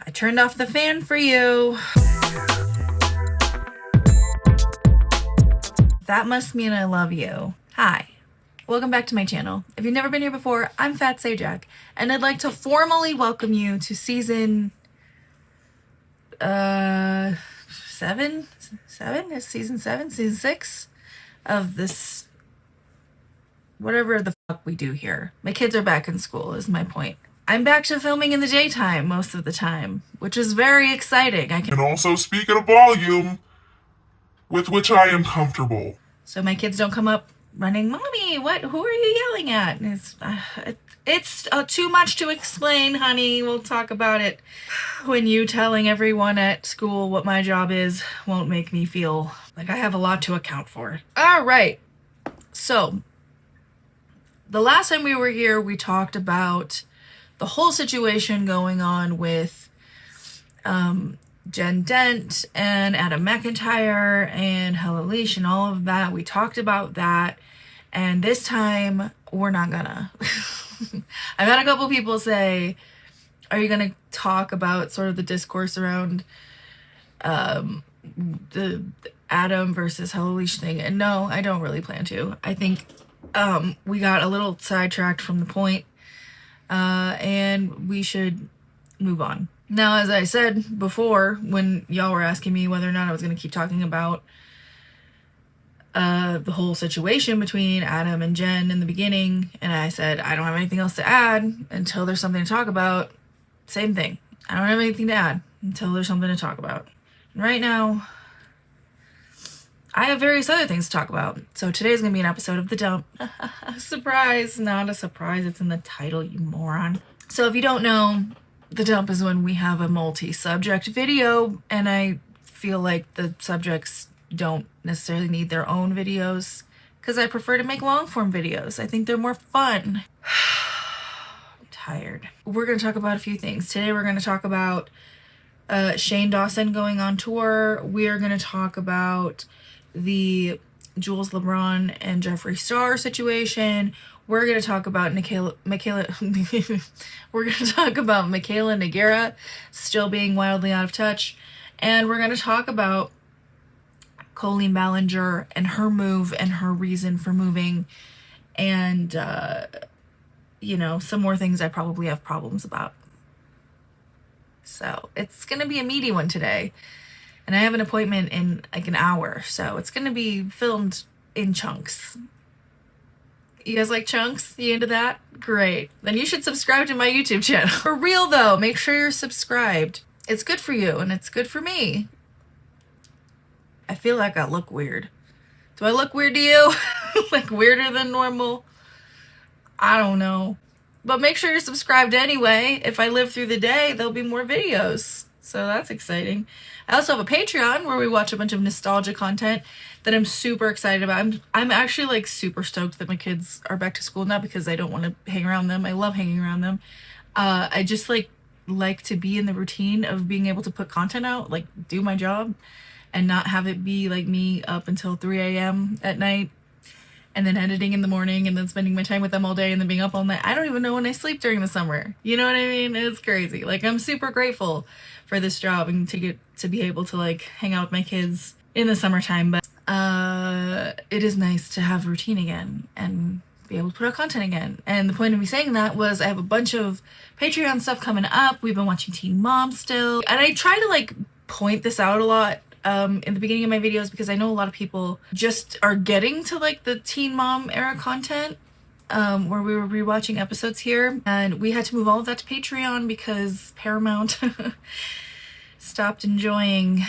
I turned off the fan for you. That must mean I love you. Hi, welcome back to my channel. If you've never been here before, I'm Fat Sajak, and I'd like to formally welcome you to season 7? Is season 7? Season 6 of this, whatever the fuck we do here. My kids are back in school is my point. I'm back to filming in the daytime most of the time, which is very exciting. I can also speak at a volume with which I am comfortable. So my kids don't come up running, Mommy, who are you yelling at? And it's too much to explain, honey. We'll talk about it when you telling everyone at school what my job is won't make me feel like I have a lot to account for. All right. So the last time we were here, we talked about the whole situation going on with Jen Dent and Adam McIntyre and Helpless and all of that. We talked about that, and this time we're not gonna. I've had a couple people say, are you gonna talk about sort of the discourse around the Adam versus Helpless thing? And no, I don't really plan to. I think we got a little sidetracked from the point, and we should move on. Now, as I said before, when y'all were asking me whether or not I was going to keep talking about the whole situation between Adam and Jen in the beginning, and I said, I don't have anything else to add until there's something to talk about. Same thing. I don't have anything to add until there's something to talk about. And right now, I have various other things to talk about. So today's going to be an episode of The Dump. Surprise! Not a surprise. It's in the title, you moron. So if you don't know, The Dump is when we have a multi-subject video, and I feel like the subjects don't necessarily need their own videos because I prefer to make long-form videos. I think they're more fun. I'm tired. We're going to talk about a few things. Today we're going to talk about Shane Dawson going on tour. We are going to talk about the Jools, LeBron, and Jeffree Star situation. We're going to talk about mikayla we're going to talk about mikayla Nogueira still being wildly out of touch, and we're going to talk about Colleen Ballinger and her move and her reason for moving, and some more things I probably have problems about. So it's going to be a meaty one today, and I have an appointment in like an hour, so it's going to be filmed in chunks. You guys like chunks? You into that? Great. Then you should subscribe to my YouTube channel. For real though, make sure you're subscribed. It's good for you and it's good for me. I feel like I look weird. Do I look weird to you? Like weirder than normal? I don't know. But make sure you're subscribed anyway. If I live through the day, there'll be more videos. So that's exciting. I also have a Patreon where we watch a bunch of nostalgia content that I'm super excited about. I'm actually like super stoked that my kids are back to school now because I don't want to hang around them. I love hanging around them. I just like to be in the routine of being able to put content out, like do my job and not have it be like me up until 3 a.m. at night and then editing in the morning and then spending my time with them all day and then being up all night. I don't even know when I sleep during the summer. You know what I mean? It's crazy. Like, I'm super grateful for this job and to get to be able to like hang out with my kids in the summertime. But it is nice to have routine again and be able to put out content again. And the point of me saying that was I have a bunch of Patreon stuff coming up. We've been watching Teen Mom still. And I try to like point this out a lot in the beginning of my videos because I know a lot of people just are getting to like the Teen Mom era content where we were rewatching episodes here, and we had to move all of that to Patreon because Paramount stopped enjoying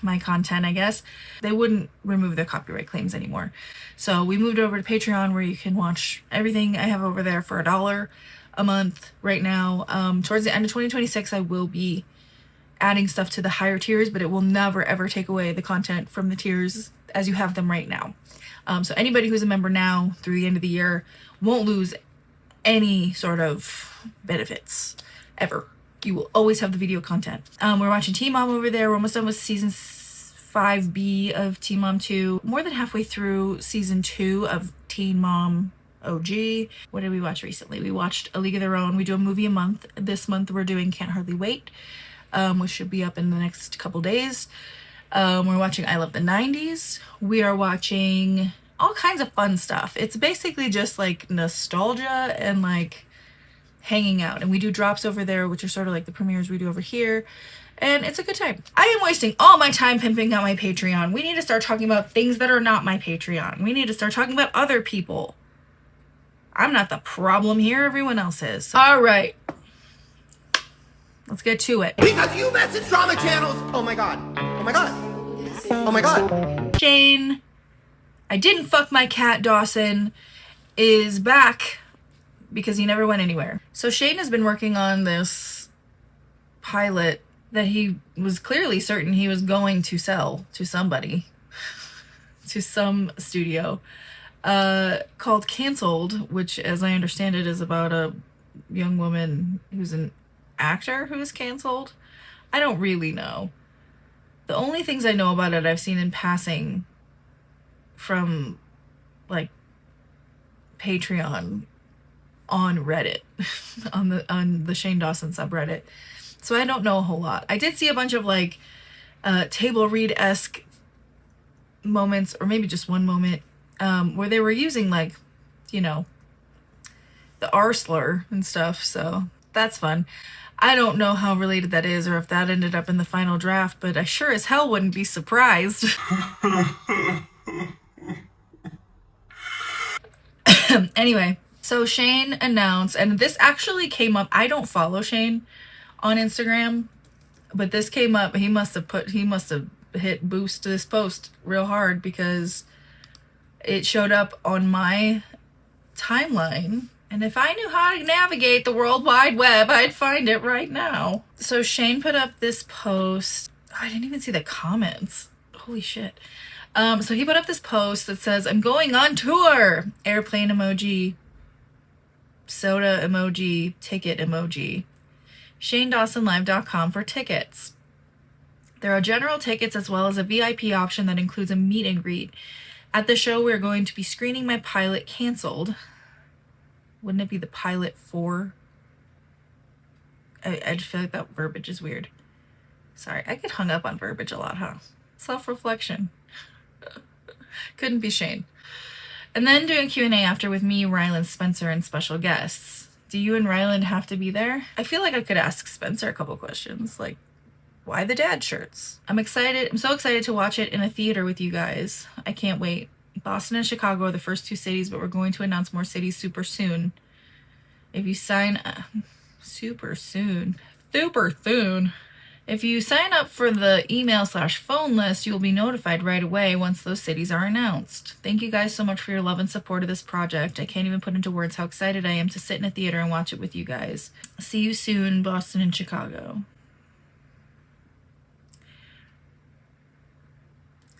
my content, I guess. They wouldn't remove their copyright claims anymore. So we moved over to Patreon where you can watch everything I have over there for $1 a month right now. Towards the end of 2026, I will be adding stuff to the higher tiers, but it will never ever take away the content from the tiers as you have them right now. So anybody who's a member now through the end of the year won't lose any sort of benefits ever. You will always have the video content. We're watching Teen Mom over there. We're almost done with season 5B of Teen Mom 2. More than halfway through season 2 of Teen Mom OG. What did we watch recently? We watched A League of Their Own. We do a movie a month. This month we're doing Can't Hardly Wait. which should be up in the next couple days. We're watching I Love the 90s. We are watching all kinds of fun stuff. It's basically just like nostalgia and like hanging out. And we do drops over there, which are sort of like the premieres we do over here. And it's a good time. I am wasting all my time pimping out my Patreon. We need to start talking about things that are not my Patreon. We need to start talking about other people. I'm not the problem here. Everyone else is. All right. Let's get to it. Because you message drama channels. Oh my god. Oh my god. Oh my god. Shane, I didn't fuck my cat Dawson, is back because he never went anywhere. So Shane has been working on this pilot that he was clearly certain he was going to sell to somebody, to some studio, called Cancelled, which, as I understand it, is about a young woman who's an actor who is canceled. I don't really know. The only things I know about it I've seen in passing from like Patreon on Reddit, on the Shane Dawson subreddit. So I don't know a whole lot. I did see a bunch of like table read-esque moments, or maybe just one moment, where they were using like, you know, the R slur and stuff. So that's fun. I don't know how related that is or if that ended up in the final draft, but I sure as hell wouldn't be surprised. Anyway, so Shane announced, and this actually came up. I don't follow Shane on Instagram, but this came up. He must have hit boost to this post real hard because it showed up on my timeline. And if I knew how to navigate the World Wide Web, I'd find it right now. So Shane put up this post. Oh, I didn't even see the comments. Holy shit. So he put up this post that says, "I'm going on tour." Airplane emoji, soda emoji, ticket emoji. ShaneDawsonLive.com for tickets. There are general tickets as well as a VIP option that includes a meet and greet. At the show, we're going to be screening my pilot, Cancelled. Wouldn't it be the pilot for? I just feel like that verbiage is weird. Sorry, I get hung up on verbiage a lot, huh? Self-reflection. Couldn't be Shane. And then doing Q&A after with me, Ryland, Spencer, and special guests. Do you and Ryland have to be there? I feel like I could ask Spencer a couple questions, like, why the dad shirts? I'm excited. I'm so excited to watch it in a theater with you guys. I can't wait. Boston and Chicago are the first two cities, but we're going to announce more cities super soon. If you sign super soon. If you sign up for the email/phone list, you will be notified right away once those cities are announced. Thank you guys so much for your love and support of this project. I can't even put into words how excited I am to sit in a theater and watch it with you guys. See you soon, Boston and Chicago.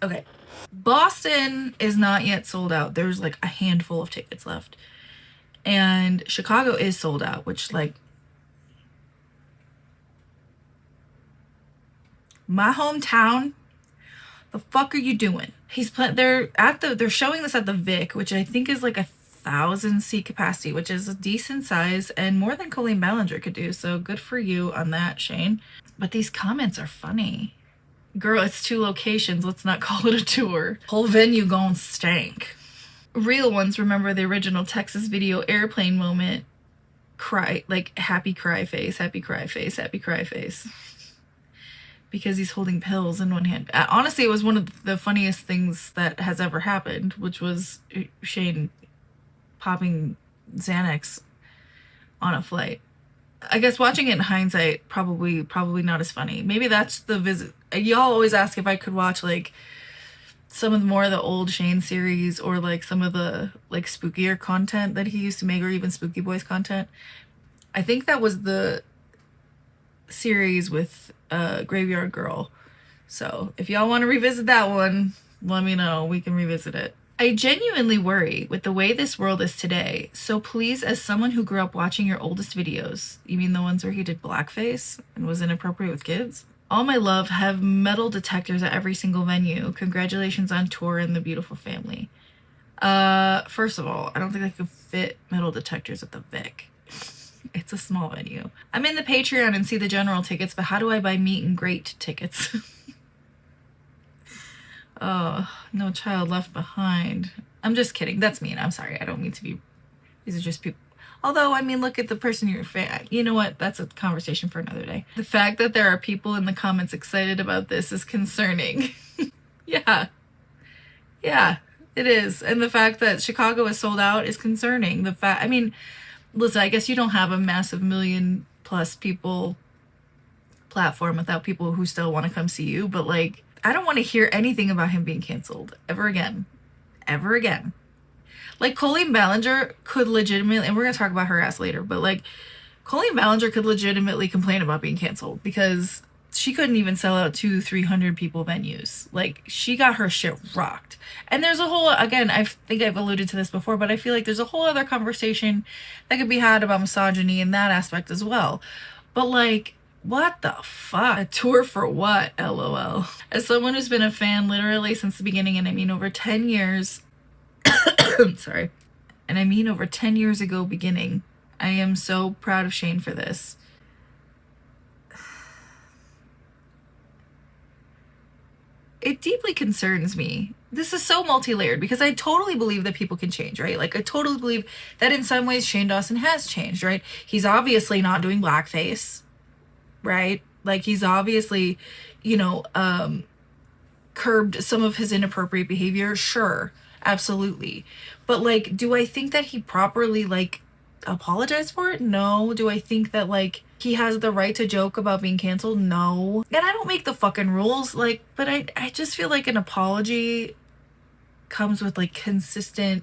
Okay. Boston is not yet sold out. There's like a handful of tickets left. And Chicago is sold out, which like my hometown, the fuck are you doing? They're showing this at the Vic, which I think is like 1,000 seat capacity, which is a decent size and more than Colleen Ballinger could do. So good for you on that, Shane. But these comments are funny. Girl, it's 2 locations. Let's not call it a tour. Whole venue gon' stank. Real ones remember the original Texas video airplane moment. Cry, like happy cry face, happy cry face, happy cry face. Because he's holding pills in one hand. Honestly, it was one of the funniest things that has ever happened, which was Shane popping Xanax on a flight. I guess watching it in hindsight, probably not as funny. Maybe that's the visit. Y'all always ask if I could watch like some of the old Shane series or like some of the like spookier content that he used to make, or even Spooky Boys content. I think that was the series with Graveyard Girl. So if y'all want to revisit that one, let me know. We can revisit it. I genuinely worry with the way this world is today. So please, as someone who grew up watching your oldest videos, you mean the ones where he did blackface and was inappropriate with kids? All my love, have metal detectors at every single venue. Congratulations on tour and the beautiful family. First of all, I don't think I could fit metal detectors at the Vic. It's It's a small venue. I'm in the Patreon and see the general tickets, but how do I buy meet and greet tickets? Oh, no child left behind. I'm just kidding. That's mean. I'm sorry. I don't mean to be. These are just people. Although, I mean, look at the person you're a fan. You know what? That's a conversation for another day. The fact that there are people in the comments excited about this is concerning. Yeah. Yeah, it is. And the fact that Chicago is sold out is concerning. I mean, listen, I guess you don't have a massive 1 million+ people platform without people who still want to come see you. But like, I don't want to hear anything about him being canceled ever again. Ever again. Like, Colleen Ballinger could legitimately, and we're going to talk about her ass later, but like, Colleen Ballinger could legitimately complain about being canceled because she couldn't even sell out 200-300 people venues. Like, she got her shit rocked. And there's a whole, again, I think I've alluded to this before, but I feel like there's a whole other conversation that could be had about misogyny in that aspect as well. But like, what the fuck? A tour for what? LOL. As someone who's been a fan literally since the beginning, and I mean over 10 years, sorry, and I mean over 10 years ago beginning, I am so proud of Shane for this. It deeply concerns me. This is so multi-layered because I totally believe that people can change, right? Like, I totally believe that in some ways Shane Dawson has changed, right? He's obviously not doing blackface, right? Like, he's obviously, you know, curbed some of his inappropriate behavior. Sure, absolutely. But like, do I think that he properly like apologized for it? No. Do I think that like he has the right to joke about being canceled? No. And I don't make the fucking rules, like, but I just feel like an apology comes with like consistent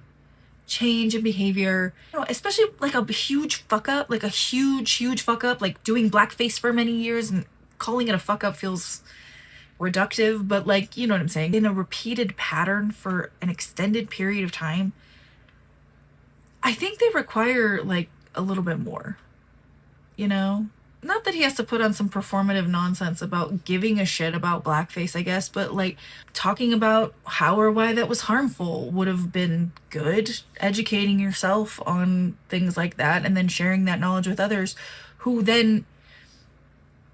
change in behavior, you know, especially like a huge fuck up, like a huge fuck up, like doing blackface for many years and calling it a fuck up feels reductive, but like, you know what I'm saying, in a repeated pattern for an extended period of time, I think they require like a little bit more, you know? Not that he has to put on some performative nonsense about giving a shit about blackface, I guess, but like talking about how or why that was harmful would have been good. Educating yourself on things like that and then sharing that knowledge with others who then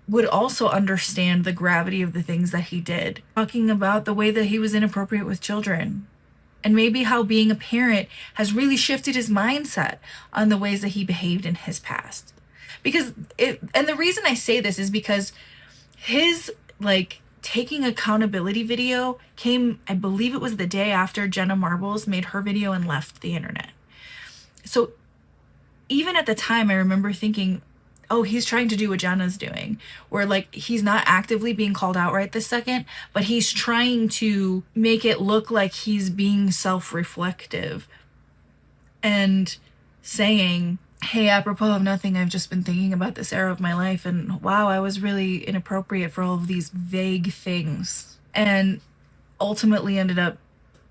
would also understand the gravity of the things that he did. Talking about the way that he was inappropriate with children and maybe how being a parent has really shifted his mindset on the ways that he behaved in his past. Because and the reason I say this is because his like taking accountability video came, I believe it was the day after Jenna Marbles made her video and left the internet. So even at the time, I remember thinking, oh, he's trying to do what Jenna's doing, where like he's not actively being called out right this second, but he's trying to make it look like he's being self-reflective and saying, hey, apropos of nothing, I've just been thinking about this era of my life and wow, I was really inappropriate for all of these vague things. And ultimately ended up,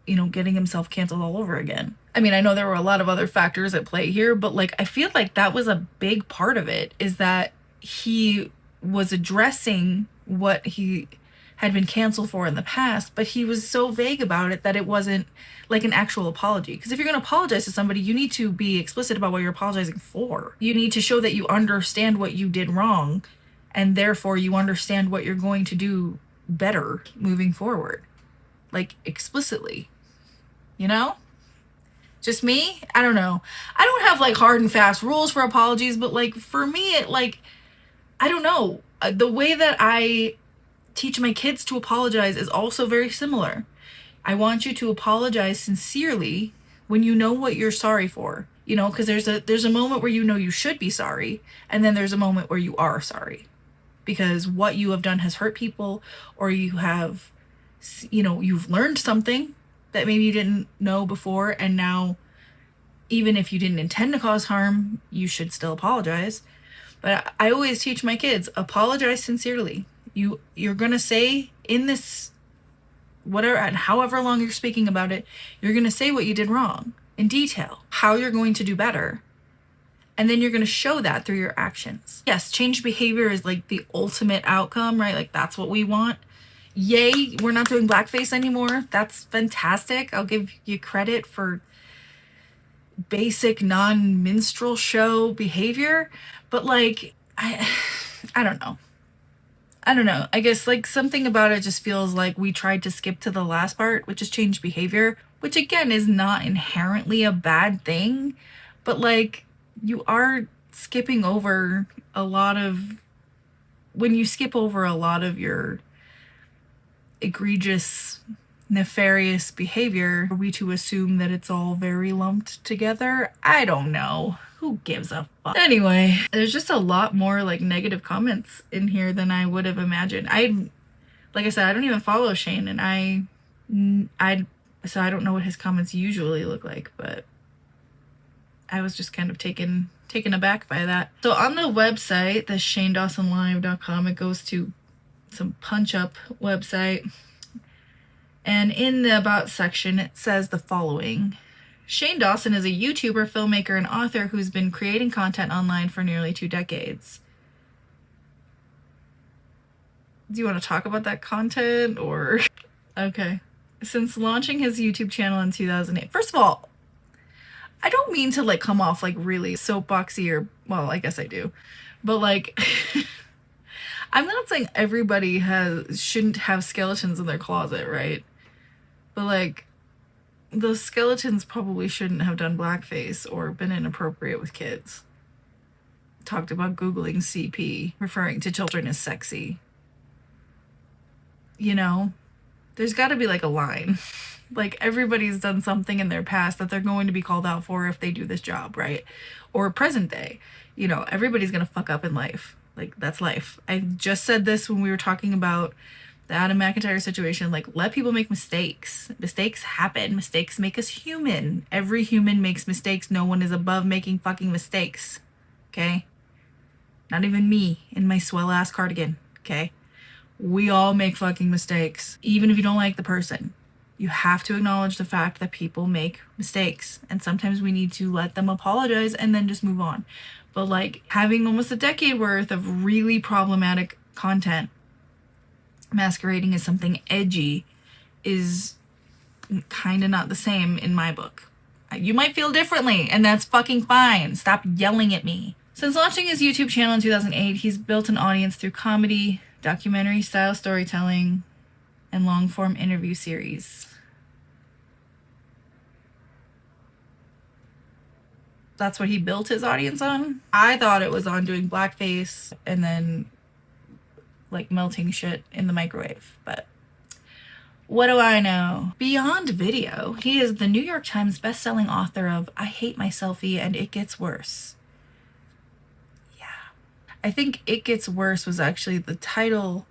you know, getting himself canceled all over again. I mean, I know there were a lot of other factors at play here, but like, I feel like that was a big part of it, is that he was addressing what he had been canceled for in the past, but he was so vague about it that it wasn't like an actual apology. Because if you're going to apologize to somebody, you need to be explicit about what you're apologizing for. You need to show that you understand what you did wrong, and therefore you understand what you're going to do better moving forward. Like, explicitly. You know? Just me? I don't know. I don't have like hard and fast rules for apologies, but like for me, it like, I don't know. The way that I teach my kids to apologize is also very similar. I want you to apologize sincerely when you know what you're sorry for. You know, because there's a moment where you know you should be sorry, and then there's a moment where you are sorry. Because what you have done has hurt people, or you have, you know, you've learned something that maybe you didn't know before, and now even if you didn't intend to cause harm, you should still apologize. But I always teach my kids, apologize sincerely. You're gonna say in this whatever and however long you're speaking about it, you're gonna say what you did wrong in detail, how you're going to do better, and then you're gonna show that through your actions. Yes, change behavior is like the ultimate outcome, right? Like that's what we want. Yay, we're not doing blackface anymore. That's fantastic. I'll give you credit for basic non-minstrel show behavior, but like I don't know. I don't know. I guess like something about it just feels like we tried to skip to the last part, which is change behavior, which again is not inherently a bad thing, but like you are skipping over a lot of, when you skip over a lot of your egregious, nefarious behavior, are we to assume that it's all very lumped together? I don't know. Who gives a fuck? Anyway, there's just a lot more like negative comments in here than I would have imagined. Like I said, I don't even follow Shane, and so I don't know what his comments usually look like, but I was just kind of taken aback by that. So on the website, the shanedawsonlive.com, it goes to some punch-up website, and in the About section it says the following: Shane Dawson is a YouTuber, filmmaker, and author who's been creating content online for nearly 2 decades. Do you want to talk about that content, or? Okay. Since launching his YouTube channel in 2008. First of all, I don't mean to like come off like really soapboxy, or, well, I guess I do. But like I'm not saying everybody shouldn't have skeletons in their closet, right? But like those skeletons probably shouldn't have done blackface or been inappropriate with kids. Talked about Googling CP, referring to children as sexy. You know, there's got to be like a line. Like everybody's done something in their past that they're going to be called out for if they do this job, right? Or present day. You know, everybody's going to fuck up in life. Like, that's life. I just said this when we were talking about the Adam McIntyre situation. Like, let people make mistakes. Mistakes happen. Mistakes make us human. Every human makes mistakes. No one is above making fucking mistakes. Okay? Not even me in my swell-ass cardigan. Okay? We all make fucking mistakes. Even if you don't like the person. You have to acknowledge the fact that people make mistakes. And sometimes we need to let them apologize and then just move on. But like having almost a decade worth of really problematic content masquerading as something edgy is kind of not the same in my book. You might feel differently, and that's fucking fine. Stop yelling at me. Since launching his YouTube channel in 2008, he's built an audience through comedy, documentary-style storytelling, and long-form interview series. That's what he built his audience on. I thought it was on doing blackface and then like melting shit in the microwave, but what do I know? Beyond video, he is the New York Times best-selling author of I Hate My Selfie and It Gets Worse. Yeah. I think It Gets Worse was actually the title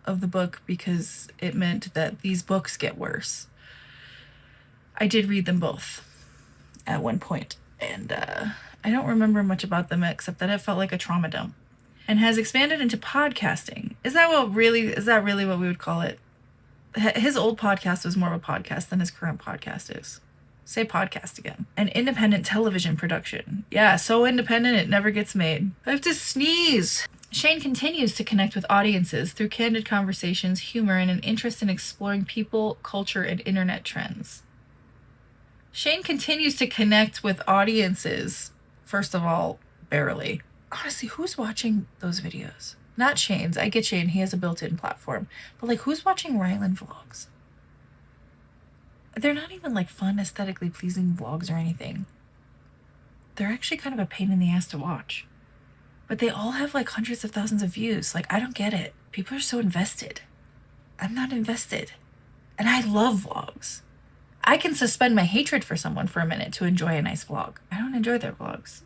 of the book because it meant that these books get worse. I did read them both at one point. And I don't remember much about them except that it felt like a trauma dump. And has expanded into podcasting. Is that really what we would call it? His old podcast was more of a podcast than his current podcast is. Say podcast again. An independent television production. Yeah, so independent it never gets made. I have to sneeze. Shane continues to connect with audiences through candid conversations, humor, and an interest in exploring people, culture, and internet trends. Shane continues to connect with audiences. First of all, barely. Honestly, who's watching those videos? Not Shane's. I get Shane. He has a built-in platform. But, like, who's watching Ryland vlogs? They're not even, like, fun, aesthetically pleasing vlogs or anything. They're actually kind of a pain in the ass to watch. But they all have, like, hundreds of thousands of views. Like, I don't get it. People are so invested. I'm not invested. And I love vlogs. I can suspend my hatred for someone for a minute to enjoy a nice vlog. I don't enjoy their vlogs.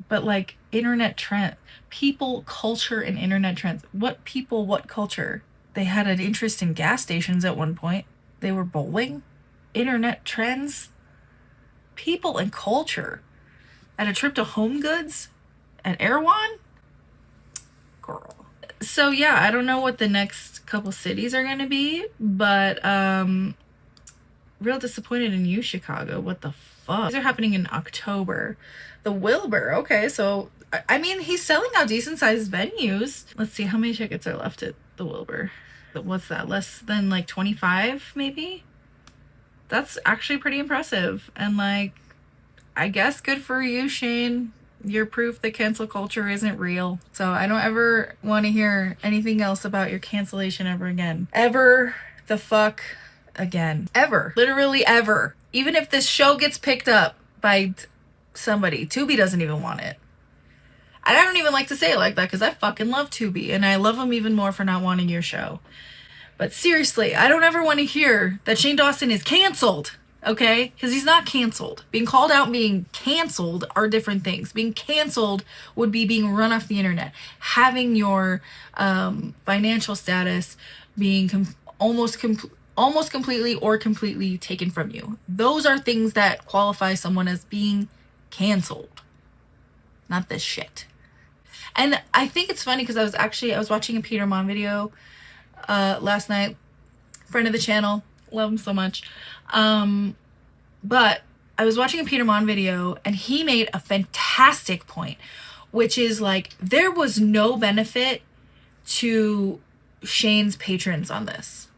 But like internet trend, people, culture, and internet trends. What people, what culture? They had an interest in gas stations at one point. They were bowling. Internet trends. People and culture. At a trip to Home Goods at Erewhon? Girl. So yeah, I don't know what the next couple cities are going to be, but real disappointed in you, Chicago. What the fuck? These are happening in October. The Wilbur. Okay, so, I mean, he's selling out decent-sized venues. Let's see, how many tickets are left at the Wilbur? What's that? Less than, like, 25, maybe? That's actually pretty impressive. And, like, I guess good for you, Shane. You're proof that cancel culture isn't real. So I don't ever want to hear anything else about your cancellation ever again. Ever the fuck again. Ever. Literally ever. Even if this show gets picked up by somebody, Tubi doesn't even want it. I don't even like to say it like that because I fucking love Tubi, and I love them even more for not wanting your show. But seriously, I don't ever want to hear that Shane Dawson is canceled, okay? Because he's not canceled. Being called out and being canceled are different things. Being canceled would be being run off the internet. Having your financial status being almost completely or completely taken from you. Those are things that qualify someone as being canceled. Not this shit. And I think it's funny because I was watching a Peter Mon video last night. Friend of the channel, love him so much. But I was watching a Peter Mon video and he made a fantastic point, which is like there was no benefit to Shane's patrons on this,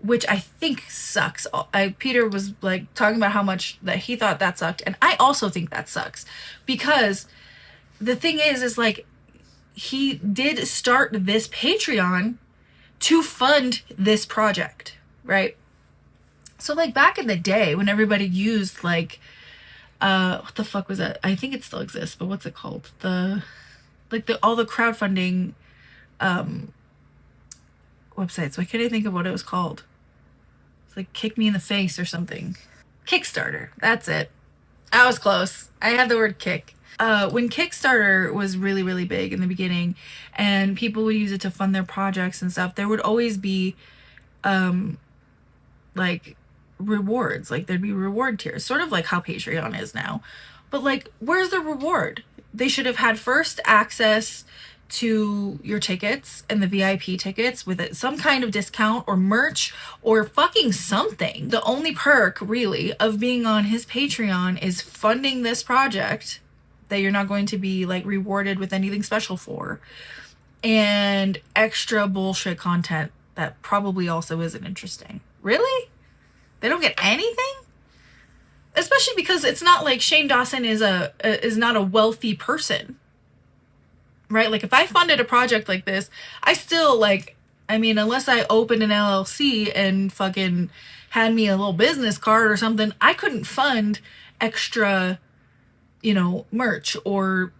which I think sucks. Peter was like talking about how much that he thought that sucked, and I also think that sucks because the thing is like he did start this Patreon to fund this project, right? So like back in the day when everybody used like what the fuck was that? I think it still exists, but what's it called? All the crowdfunding websites. Why can't I think of what it was called? It's like Kick Me in the Face or something. Kickstarter. That's it. I was close. I had the word kick. When Kickstarter was really, really big in the beginning and people would use it to fund their projects and stuff, there would always be like rewards. Like there'd be reward tiers, sort of like how Patreon is now. But like, where's the reward? They should have had first access to your tickets and the VIP tickets with some kind of discount or merch or fucking something. The only perk really of being on his Patreon is funding this project that you're not going to be like rewarded with anything special for, and extra bullshit content that probably also isn't interesting. Really? They don't get anything? Especially because it's not like Shane Dawson is not a wealthy person. Right? Like if I funded a project like this, I still like, I mean, unless I opened an LLC and fucking had me a little business card or something, I couldn't fund extra, merch or,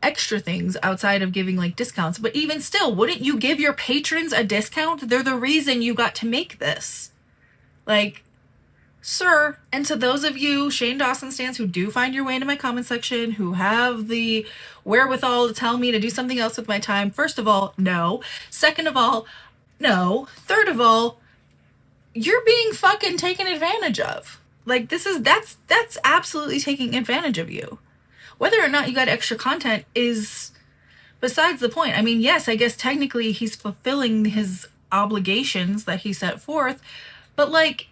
extra things outside of giving like discounts. But even still, wouldn't you give your patrons a discount? They're the reason you got to make this. Like, sir. And to those of you Shane Dawson stans who do find your way into my comment section, who have the wherewithal to tell me to do something else with my time, first of all, no. Second of all, no. Third of all, you're being fucking taken advantage of. Like that's absolutely taking advantage of you. Whether or not you got extra content is besides the point. I mean, yes, I guess technically he's fulfilling his obligations that he set forth, but like,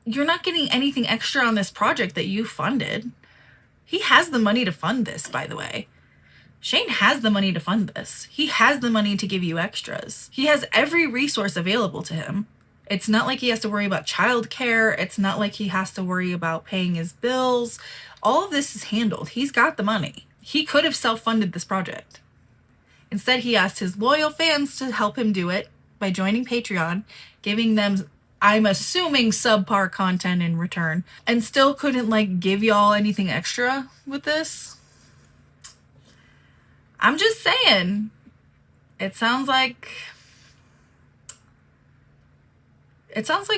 you're not getting anything extra on this project that you funded. He has the money to fund this, by the way. Shane has the money to fund this. He has the money to give you extras. He has every resource available to him. It's not like he has to worry about childcare. It's not like he has to worry about paying his bills. All of this is handled. He's got the money. He could have self-funded this project. Instead, he asked his loyal fans to help him do it by joining Patreon, giving them, I'm assuming, subpar content in return, and still couldn't like give y'all anything extra with this. I'm just saying, it sounds like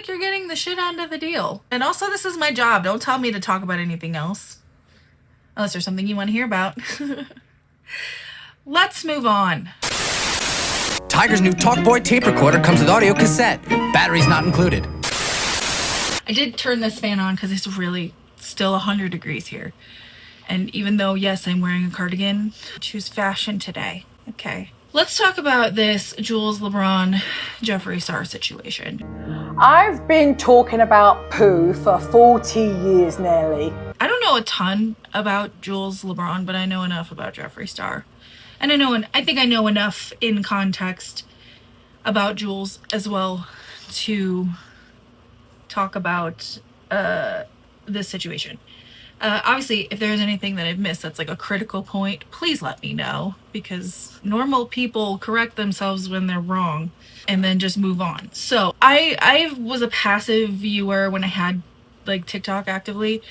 you're getting the shit end of the deal. And also, this is my job. Don't tell me to talk about anything else. Unless there's something you want to hear about. Let's move on. Tiger's new Talkboy tape recorder comes with audio cassette. Batteries not included. I did turn this fan on because it's really still 100 degrees here. And even though, yes, I'm wearing a cardigan, choose fashion today. Okay. Let's talk about this Jools, LeBron, Jeffree Star situation. I've been talking about poo for 40 years nearly. I don't know a ton about Jools, LeBron, but I know enough about Jeffree Star. And I think I know enough in context about Jools as well to talk about this situation. Obviously, if there's anything that I've missed that's like a critical point, please let me know, because normal people correct themselves when they're wrong and then just move on. So I was a passive viewer when I had like TikTok actively.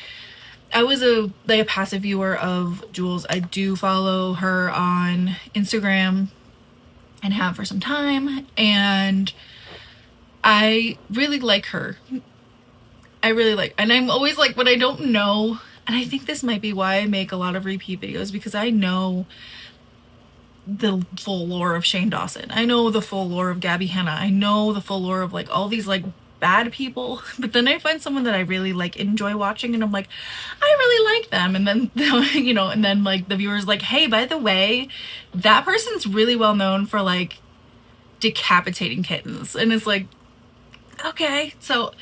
I was a passive viewer of Jools. I do follow her on Instagram and have for some time, and I really like her. And I'm always like, when I don't know, and I think this might be why I make a lot of repeat videos, because I know the full lore of Shane Dawson. I know the full lore of Gabby Hanna. I know the full lore of like all these like bad people, but then I find someone that I really like enjoy watching, and I'm like, I really like them, and then you know, and then like the viewer's like, hey, by the way, that person's really well known for like decapitating kittens, and it's like, okay. So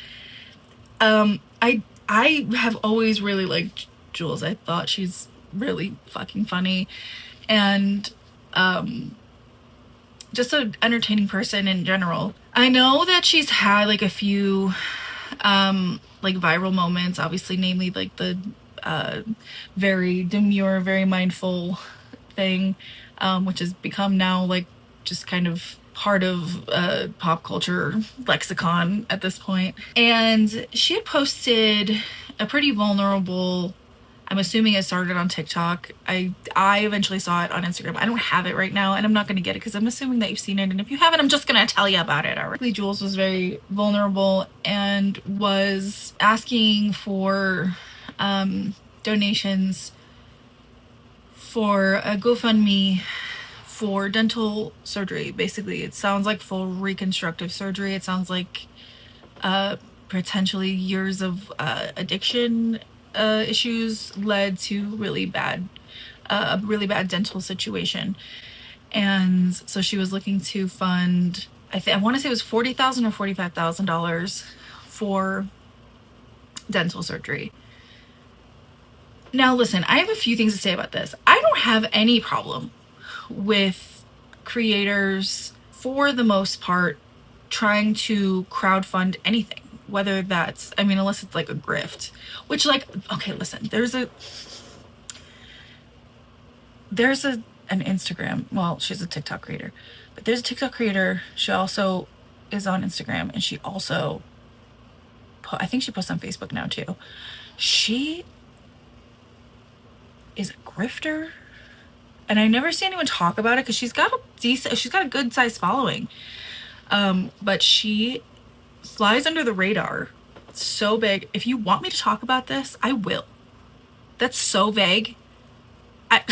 I have always really liked Jools. I thought she's really fucking funny, and just an entertaining person in general. I know that she's had like a few like viral moments, obviously, namely like the very demure, very mindful thing, which has become now like just kind of part of pop culture lexicon at this point. And she had posted a pretty vulnerable, I'm assuming it started on TikTok. I eventually saw it on Instagram. I don't have it right now, and I'm not going to get it because I'm assuming that you've seen it, and if you haven't, I'm just going to tell you about it. Already, Jools was very vulnerable and was asking for donations for a GoFundMe for dental surgery. Basically, it sounds like full reconstructive surgery. It sounds like potentially years of addiction issues led to really bad a really bad dental situation. And so she was looking to fund, I want to say it was $40,000 or $45,000 for dental surgery. Now listen, I have a few things to say about this. I don't have any problem with creators, for the most part, trying to crowdfund anything, whether that's, I mean, unless it's like a grift, which, like, okay, listen, there's an Instagram, well, she's a TikTok creator, but there's a TikTok creator, she also is on Instagram, and she also, I think she posts on Facebook now too. She is a grifter, and I never see anyone talk about it because she's got a good sized following, but she flies under the radar so big. If you want me to talk about this, I will. That's so vague. I've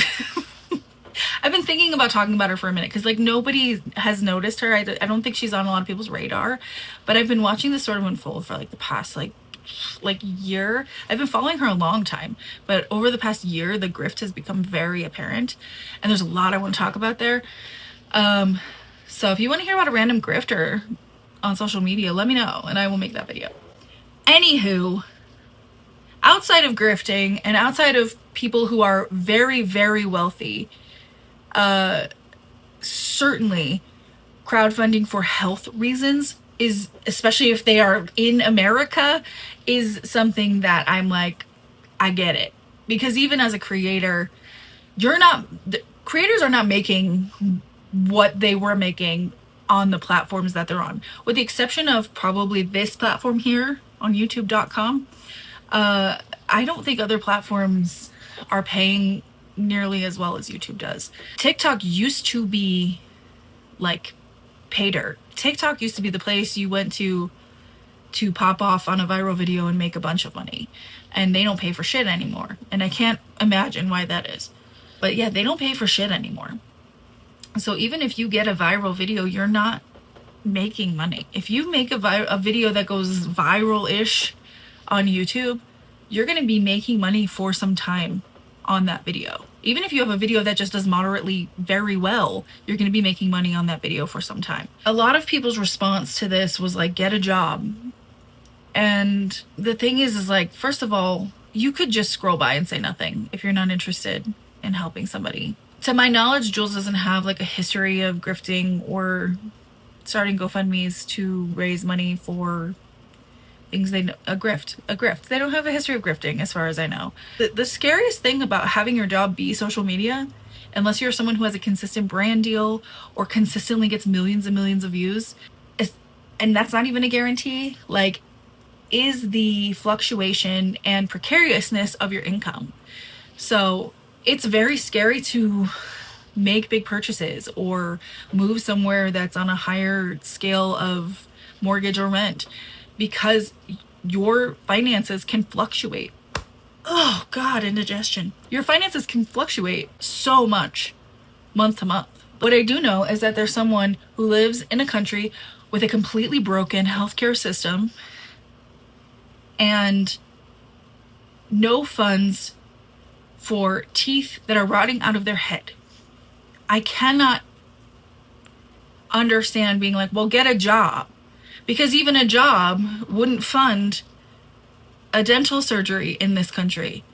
been thinking about talking about her for a minute because like nobody has noticed her. I don't think she's on a lot of people's radar, but I've been watching this sort of unfold for like the past like year. I've been following her a long time, but over the past year the grift has become very apparent, and there's a lot I want to talk about there. So if you want to hear about a random grifter on social media, let me know and I will make that video. Anywho, outside of grifting and outside of people who are very, very wealthy, certainly crowdfunding for health reasons is, especially if they are in America, is something that I'm like, I get it. Because even as a creator, creators are not making what they were making on the platforms that they're on, with the exception of probably this platform here on youtube.com. I don't think other platforms are paying nearly as well as YouTube does. TikTok used to be like pay dirt. TikTok used to be the place you went to pop off on a viral video and make a bunch of money, and they don't pay for shit anymore, and I can't imagine why that is, but yeah, they don't pay for shit anymore. So even if you get a viral video, you're not making money. If you make a video that goes viral-ish on YouTube, you're going to be making money for some time on that video. Even if you have a video that just does moderately very well, you're going to be making money on that video for some time. A lot of people's response to this was like, get a job. And the thing is like, first of all, you could just scroll by and say nothing if you're not interested in helping somebody. To my knowledge, Jools doesn't have like a history of grifting or starting GoFundMes to raise money for things they know. A grift. They don't have a history of grifting, as far as I know. The scariest thing about having your job be social media, unless you're someone who has a consistent brand deal or consistently gets millions and millions of views, is, and that's not even a guarantee, like, is the fluctuation and precariousness of your income. So it's very scary to make big purchases or move somewhere that's on a higher scale of mortgage or rent, because your finances can fluctuate. Oh God, indigestion. Your finances can fluctuate so much month to month. What I do know is that there's someone who lives in a country with a completely broken healthcare system and no funds for teeth that are rotting out of their head. I cannot understand being like, well, get a job. Because even a job wouldn't fund a dental surgery in this country.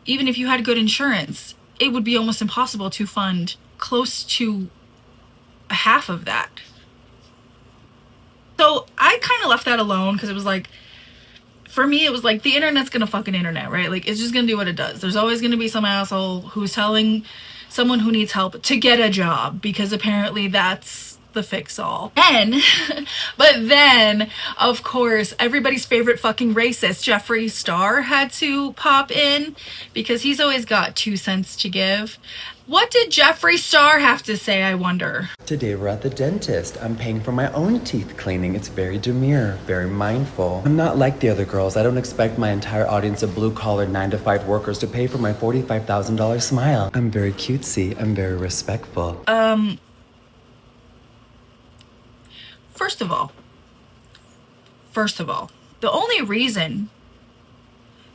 Even if you had good insurance, it would be almost impossible to fund close to half of that. So I kind of left that alone because it was like, for me, it was like the internet's gonna fucking internet, right? Like, it's just gonna do what it does. There's always gonna be some asshole who's telling someone who needs help to get a job because apparently that's the fix-all. But then, of course, everybody's favorite fucking racist, Jeffree Star, had to pop in because he's always got 2 cents to give. What did Jeffree Star have to say, I wonder? Today we're at the dentist. I'm paying for my own teeth cleaning. It's very demure, very mindful. I'm not like the other girls. I don't expect my entire audience of blue-collar 9-to-5 workers to pay for my $45,000 smile. I'm very cutesy. I'm very respectful. First of all, the only reason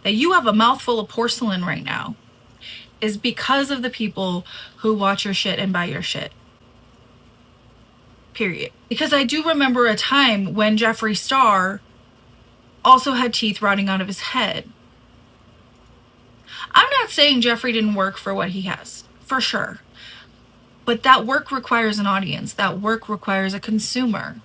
that you have a mouthful of porcelain right now is because of the people who watch your shit and buy your shit. Period. Because I do remember a time when Jeffree Star also had teeth rotting out of his head. I'm not saying Jeffree didn't work for what he has, for sure. But that work requires an audience. That work requires a consumer.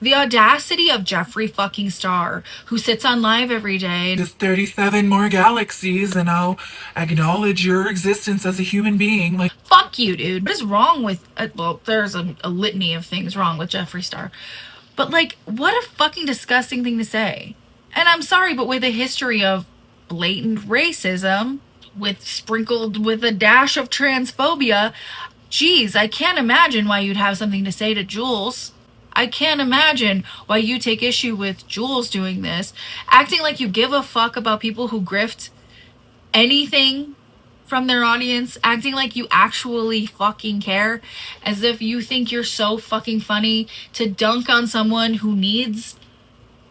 The audacity of Jeffree fucking Star, who sits on live every day. There's 37 more galaxies, and I'll acknowledge your existence as a human being. Like, fuck you, dude. What is wrong with... well, there's a litany of things wrong with Jeffree Star. But, like, what a fucking disgusting thing to say. And I'm sorry, but with a history of blatant racism, sprinkled with a dash of transphobia, geez, I can't imagine why you'd have something to say to Jools. I can't imagine why you take issue with Jools doing this, acting like you give a fuck about people who grift anything from their audience, acting like you actually fucking care, as if you think you're so fucking funny to dunk on someone who needs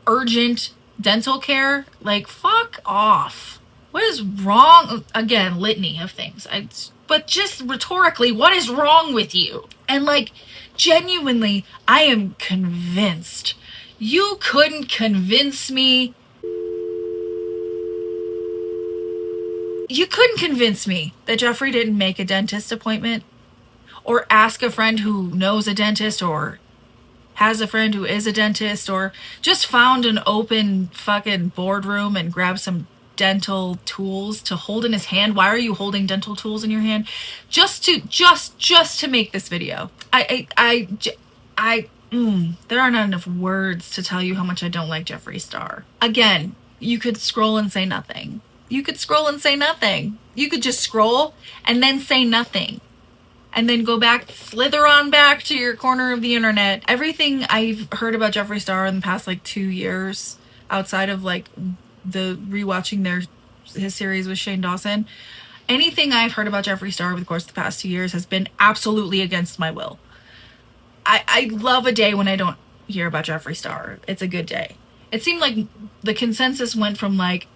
urgent dental care. Like, fuck off. What is wrong? Again, litany of things. But just rhetorically, what is wrong with you? And like, genuinely, I am convinced. You couldn't convince me. You couldn't convince me that Jeffree didn't make a dentist appointment or ask a friend who knows a dentist or has a friend who is a dentist or just found an open fucking boardroom and grabbed some dental tools to hold in his hand. Why are you holding dental tools in your hand? Just to make this video. There are not enough words to tell you how much I don't like Jeffree Star. Again, you could scroll and say nothing. You could scroll and say nothing. You could just scroll and then say nothing. And then go back, slither on back to your corner of the internet. Everything I've heard about Jeffree Star in the past like 2 years, outside of like the rewatching his series with Shane Dawson, anything I've heard about Jeffree Star over the course of the past 2 years has been absolutely against my will. I love a day when I don't hear about Jeffree Star. It's a good day. It seemed like the consensus went from like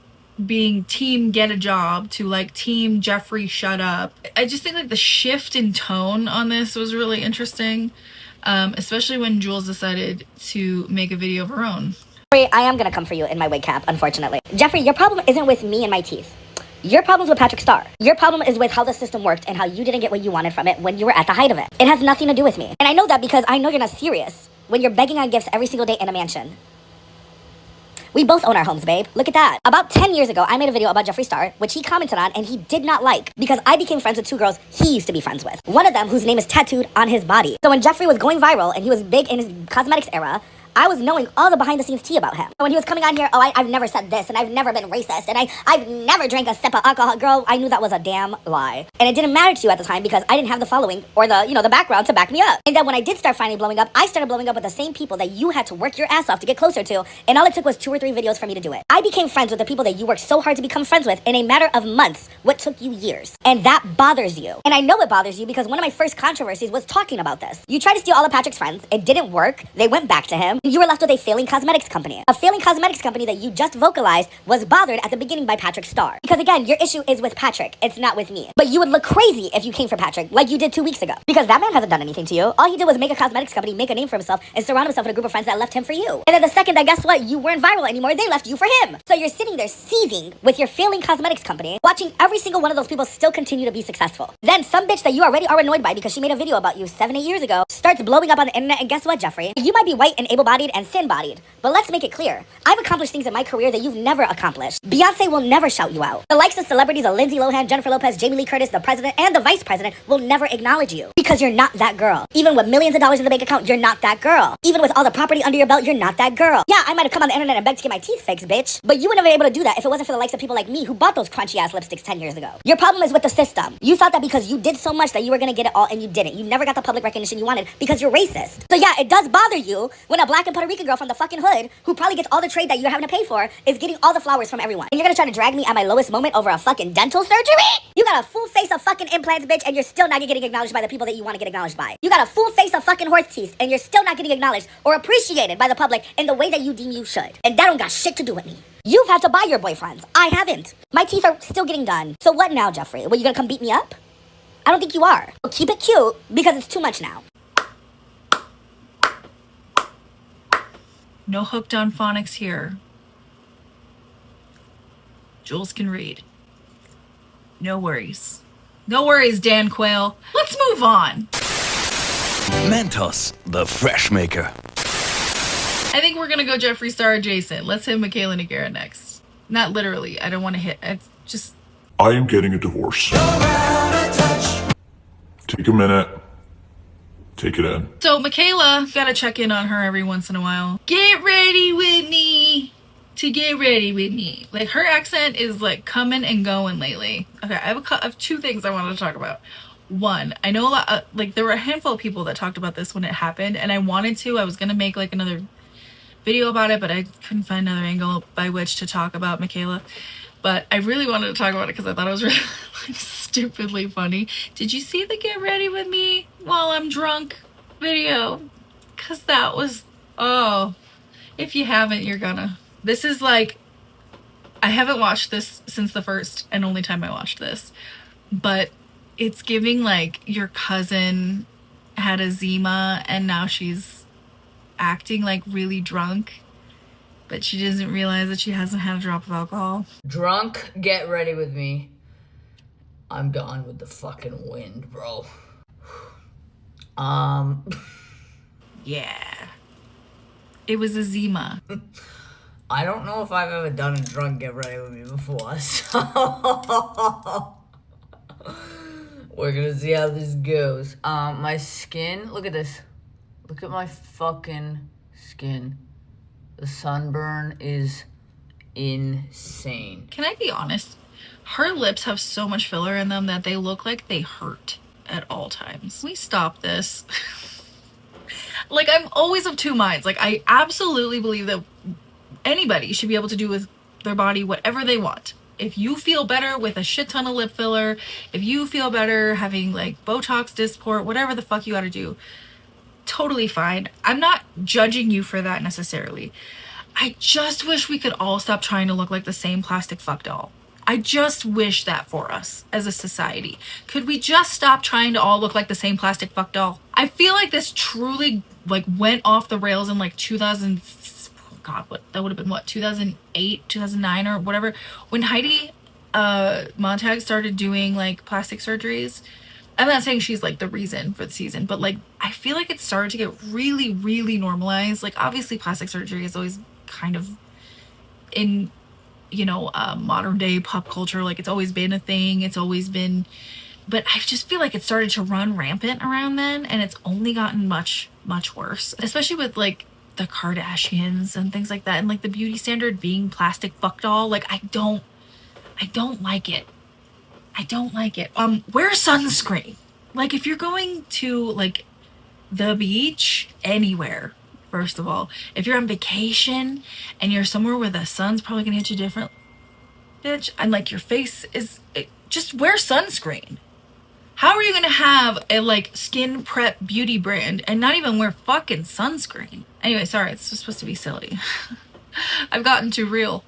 being team get a job to like team Jeffree shut up. I just think like the shift in tone on this was really interesting, especially when Jools decided to make a video of her own. I am gonna come for you in my wig cap, unfortunately. Jeffree, your problem isn't with me and my teeth. Your problem's with Patrick Star. Your problem is with how the system worked and how you didn't get what you wanted from it when you were at the height of it. It has nothing to do with me. And I know that because I know you're not serious when you're begging on gifts every single day in a mansion. We both own our homes, babe. Look at that. About 10 years ago, I made a video about Jeffree Star, which he commented on and he did not like because I became friends with two girls he used to be friends with. One of them whose name is tattooed on his body. So when Jeffree was going viral and he was big in his cosmetics era, I was knowing all the behind the scenes tea about him. When he was coming on here, I've never said this, and I've never been racist, and I've never drank a sip of alcohol. Girl, I knew that was a damn lie. And it didn't matter to you at the time because I didn't have the following or the background to back me up. And then when I did start finally blowing up, I started blowing up with the same people that you had to work your ass off to get closer to, and all it took was 2 or 3 videos for me to do it. I became friends with the people that you worked so hard to become friends with in a matter of months, what took you years. And that bothers you. And I know it bothers you because one of my first controversies was talking about this. You tried to steal all of Patrick's friends, it didn't work, they went back to him, and you were left with a failing cosmetics company. A failing cosmetics company that you just vocalized was bothered at the beginning by Patrick Star. Because again, your issue is with Patrick, it's not with me. But you would look crazy if you came for Patrick, like you did 2 weeks ago. Because that man hasn't done anything to you. All he did was make a cosmetics company, make a name for himself, and surround himself with a group of friends that left him for you. And then the second that, guess what, you weren't viral anymore, they left you for him. So you're sitting there seething with your failing cosmetics company, watching every single one of those people still continue to be successful. Then some bitch that you already are annoyed by because she made a video about you 7, 8 years ago starts blowing up on the internet, and guess what, Jeffree? You might be white and able-bodied and thin-bodied, but let's make it clear. I've accomplished things in my career that you've never accomplished. Beyonce will never shout you out. The likes of celebrities of Lindsay Lohan, Jennifer Lopez, Jamie Lee Curtis, the president, and the vice president will never acknowledge you because you're not that girl. Even with millions of dollars in the bank account, you're not that girl. Even with all the property under your belt, you're not that girl. Yeah, I might have come on the internet and begged to get my teeth fixed, bitch, but you would never be able to do that if it wasn't for the likes of people like me who bought those crunchy ass lipsticks 10 years ago. Your problem is with the system. You thought that because you did so much that you were gonna get it all, and you didn't. You never got the public recognition you wanted because you're racist. So yeah, it does bother you when a black and Puerto Rican girl from the fucking hood who probably gets all the trade that you're having to pay for is getting all the flowers from everyone. And you're gonna try to drag me at my lowest moment over a fucking dental surgery? You got a full face of fucking implants, bitch, and you're still not getting acknowledged by the people that you want to get acknowledged by. You got a full face of fucking horse teeth, and you're still not getting acknowledged or appreciated by the public in the way that you deem you should. And that don't got shit to do with me. You've had to buy your boyfriends. I haven't. My teeth are still getting done. So what now, Jeffree? Well, you gonna come beat me up? I don't think you are. Well, keep it cute because it's too much now. No hooked on phonics here. Jules can read. No worries. No worries, Dan Quayle. Let's move on. Mentos, the fresh maker. I think we're gonna go Jeffree Star adjacent. Let's hit Mikayla Nogueira next. Not literally. I don't want to hit. It's just. I am getting a divorce. Take a minute. Take it in. So Mikayla, gotta check in on her every once in a while. Get ready, Whitney. To get ready, Whitney. Like, her accent is like coming and going lately. Okay, I have 2 things I wanted to talk about. One, I know a lot. Like, there were a handful of people that talked about this when it happened, and I wanted to. I was gonna make like another video about it, but I couldn't find another angle by which to talk about Mikayla. But I really wanted to talk about it because I thought it was really like, stupidly funny. Did you see the get ready with me while I'm drunk video? Because that was, oh, if you haven't, you're gonna. This is like, I haven't watched this since the first and only time I watched this, but it's giving like your cousin had a Zima and now she's acting like really drunk, but she doesn't realize that she hasn't had a drop of alcohol. Drunk, get ready with me. I'm gone with the fucking wind, bro. Yeah. It was a Zima. I don't know if I've ever done a drunk get ready with me before, so we're gonna see how this goes. My skin, look at this. Look at my fucking skin. The sunburn is insane. Can I be honest? Her lips have so much filler in them that they look like they hurt at all times. Can we stop this? Like, I'm always of 2 minds. Like, I absolutely believe that anybody should be able to do with their body whatever they want. If you feel better with a shit ton of lip filler, if you feel better having like Botox, Dysport, whatever the fuck you gotta do, totally fine. I'm not judging you for that necessarily. I just wish we could all stop trying to look like the same plastic fuck doll. I just wish that for us as a society. Could we just stop trying to all look like the same plastic fuck doll? I feel like this truly like went off the rails in like 2000. God, what that would have been, what, 2008, 2009 or whatever, when Heidi Montag started doing like plastic surgeries. I'm not saying she's like the reason for the season, but like I feel like it started to get really, really normalized. Like, obviously plastic surgery is always kind of in, you know, modern day pop culture. Like, it's always been a thing. It's always been, but I just feel like it started to run rampant around then, and it's only gotten much, much worse, especially with like the Kardashians and things like that, and like the beauty standard being plastic fuck doll. Like, I don't like it. I don't like it. Wear sunscreen. Like, if you're going to like the beach, anywhere, first of all, if you're on vacation and you're somewhere where the sun's probably gonna hit you different, bitch, and like your face is, just wear sunscreen. How are you gonna have a like skin prep beauty brand and not even wear fucking sunscreen? Anyway, sorry, it's just supposed to be silly. I've gotten too real.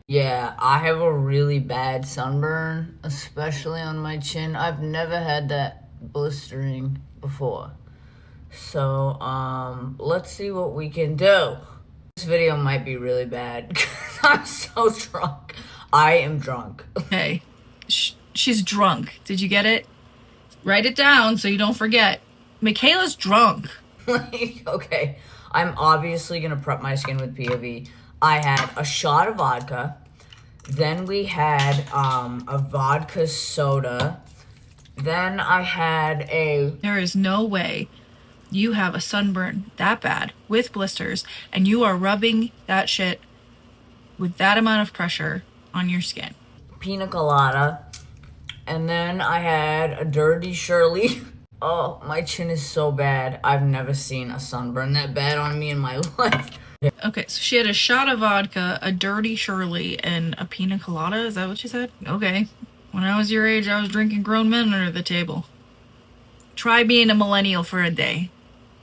Yeah, I have a really bad sunburn, especially on my chin. I've never had that blistering before. So, let's see what we can do. This video might be really bad because I'm so drunk. I am drunk. Okay, she's drunk. Did you get it? Write it down so you don't forget. Mikayla's drunk. Okay, I'm obviously gonna prep my skin with POV. I had a shot of vodka. Then we had a vodka soda. Then I had There is no way you have a sunburn that bad with blisters and you are rubbing that shit with that amount of pressure on your skin. Pina colada. And then I had a Dirty Shirley. Oh, my chin is so bad. I've never seen a sunburn that bad on me in my life. Okay, so she had a shot of vodka, a Dirty Shirley, and a pina colada. Is that what you said? Okay. When I was your age, I was drinking grown men under the table. Try being a millennial for a day.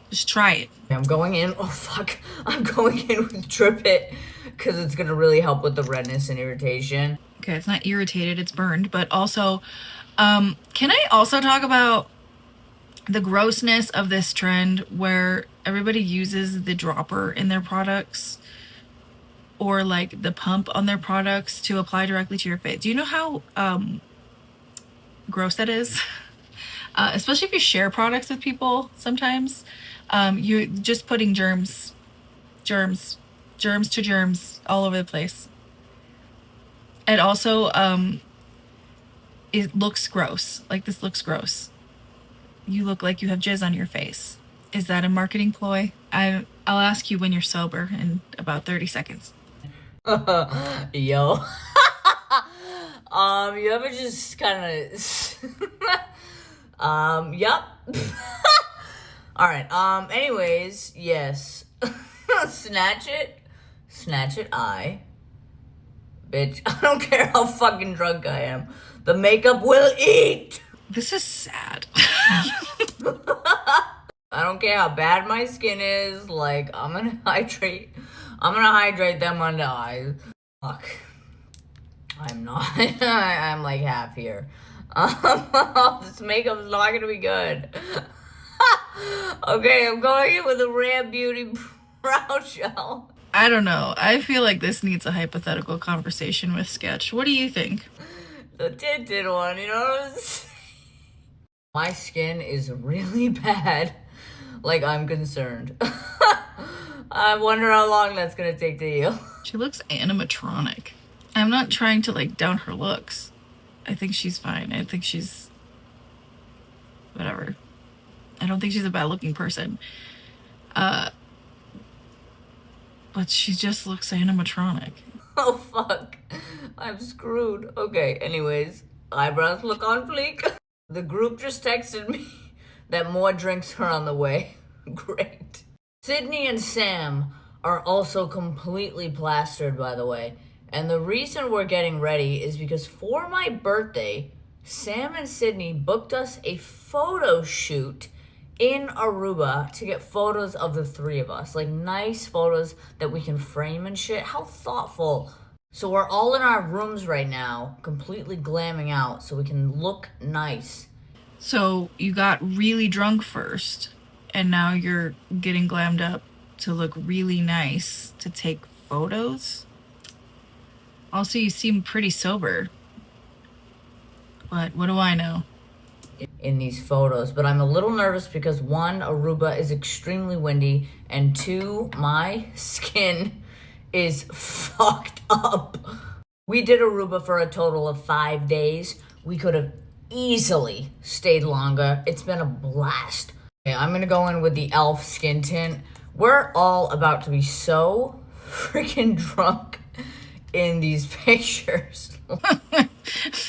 Just try it. I'm going in. Oh, fuck. I'm going in with Trip It because it's going to really help with the redness and irritation. Okay, it's not irritated, it's burned. But also, can I also talk about the grossness of this trend where everybody uses the dropper in their products or like the pump on their products to apply directly to your face? Do you know how gross that is? Especially if you share products with people sometimes. You're just putting germs to germs all over the place. And also, it looks gross. Like, this looks gross. You look like you have jizz on your face. Is that a marketing ploy? I'll ask you when you're sober in about 30 seconds. Yo. You ever just kind of... Yup. Alright, anyways, yes. Snatch it, I. Bitch, I don't care how fucking drunk I am. The makeup will eat! This is sad. I don't care how bad my skin is, like, I'm gonna hydrate them under eyes. Fuck. I'm not. I'm like half here. This makeup's not gonna be good. Okay, I'm going in with a Rare Beauty brow gel. I don't know. I feel like this needs a hypothetical conversation with Sketch. What do you think? The tinted one, you know what I'm saying? My skin is really bad. Like, I'm concerned. I wonder how long that's gonna take to heal. She looks animatronic. I'm not trying to, like, down her looks. I think she's fine. I think she's... whatever. I don't think she's a bad-looking person. But she just looks animatronic. Oh, fuck. I'm screwed. Okay, anyways. Eyebrows look on fleek. The group just texted me that more drinks are on the way. Great. Sydney and Sam are also completely plastered, by the way. And the reason we're getting ready is because for my birthday, Sam and Sydney booked us a photo shoot in Aruba to get photos of the three of us. Like, nice photos that we can frame and shit. How thoughtful. So we're all in our rooms right now, completely glamming out so we can look nice. So you got really drunk first, and now you're getting glammed up to look really nice to take photos? Also, you seem pretty sober. But what do I know? In these photos, but I'm a little nervous because 1, Aruba is extremely windy, and 2, my skin is fucked up. We did Aruba for a total of 5 days. We could have easily stayed longer. It's been a blast. Okay, I'm gonna go in with the e.l.f. skin tint. We're all about to be so freaking drunk in these pictures.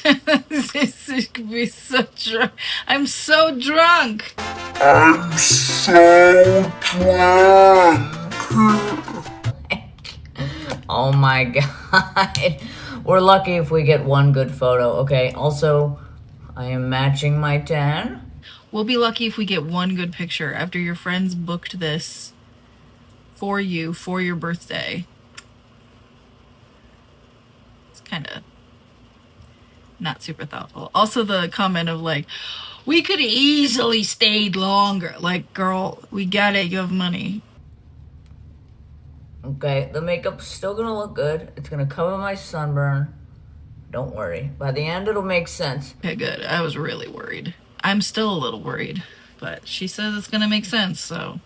This could be so drunk. I'm so drunk. I'm so drunk. Oh my god. We're lucky if we get one good photo, okay? Also, I am matching my tan. We'll be lucky if we get one good picture after your friends booked this for you for your birthday. It's kind of not super thoughtful. Also, the comment of like, we could have easily stayed longer. Like, girl, we got it. You have money. Okay, the makeup's still gonna look good. It's gonna cover my sunburn. Don't worry. By the end, it'll make sense. Okay, good. I was really worried. I'm still a little worried, but she says it's gonna make sense, so.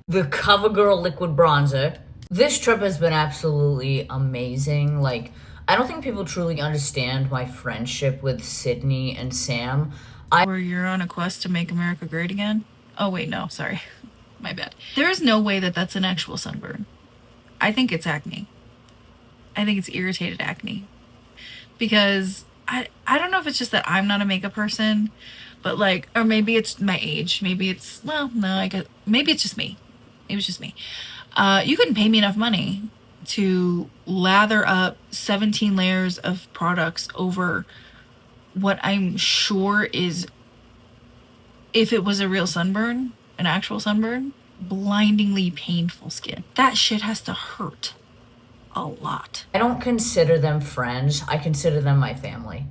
The CoverGirl Liquid Bronzer. This trip has been absolutely amazing. Like, I don't think people truly understand my friendship with Sydney and Sam. Where you're on a quest to make America great again? Oh, wait, no, sorry. My bad. There is no way that that's an actual sunburn. I think it's acne. I think it's irritated acne. Because I don't know if it's just that I'm not a makeup person, but like, or maybe it's my age. Maybe it's, well, no, I guess, maybe it's just me. Maybe it's just me. You couldn't pay me enough money to lather up 17 layers of products over what I'm sure is, if it was a real sunburn, an actual sunburn, blindingly painful skin. That shit has to hurt a lot. I don't consider them friends. I consider them my family.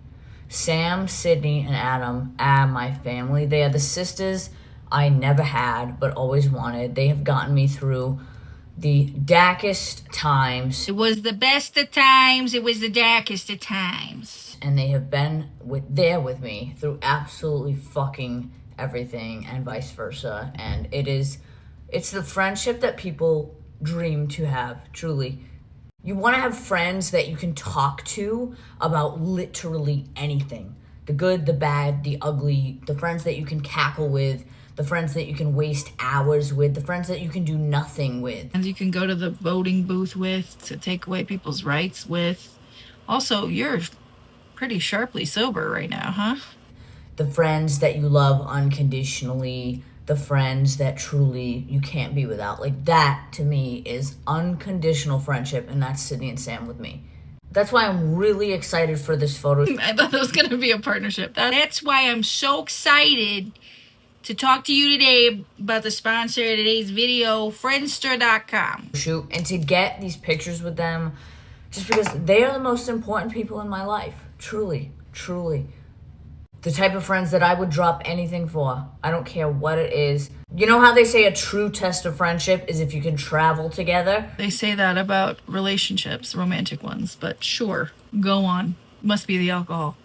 Sam, Sydney, and Adam are my family. They are the sisters I never had but always wanted. They have gotten me through the darkest times. It was the best of times. It was the darkest of times. And they have been there with me through absolutely fucking everything and vice versa. And it's the friendship that people dream to have, truly. You want to have friends that you can talk to about literally anything. The good, the bad, the ugly, the friends that you can cackle with, the friends that you can waste hours with, the friends that you can do nothing with. And you can go to the voting booth with, to take away people's rights with. Also, you're pretty sharply sober right now, huh? The friends that you love unconditionally, the friends that truly you can't be without. Like, that to me is unconditional friendship, and that's Sydney and Sam with me. That's why I'm really excited for this photo. I thought that was going to be a partnership. That's why I'm so excited to talk to you today about the sponsor of today's video, Friendster.com. Shoot, and to get these pictures with them, just because they are the most important people in my life. Truly, truly. The type of friends that I would drop anything for. I don't care what it is. You know how they say a true test of friendship is if you can travel together? They say that about relationships, romantic ones, but sure, go on. Must be the alcohol.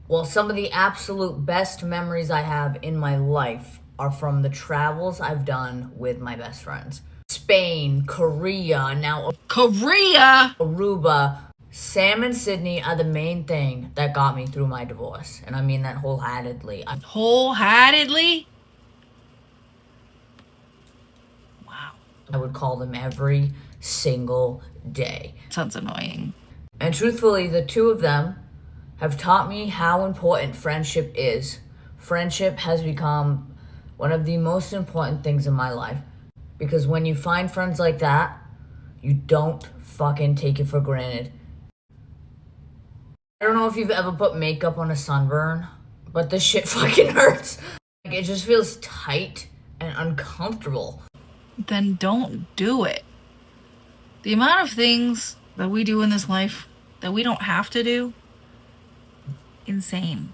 Well, some of the absolute best memories I have in my life are from the travels I've done with my best friends. Spain, Korea, now Korea! Aruba. Sam and Sydney are the main thing that got me through my divorce. And I mean that wholeheartedly. Wholeheartedly? Wow. I would call them every single day. Sounds annoying. And truthfully, the two of them have taught me how important friendship is. Friendship has become one of the most important things in my life. Because when you find friends like that, you don't fucking take it for granted. I don't know if you've ever put makeup on a sunburn, but this shit fucking hurts. Like, it just feels tight and uncomfortable. Then don't do it. The amount of things that we do in this life that we don't have to do, insane.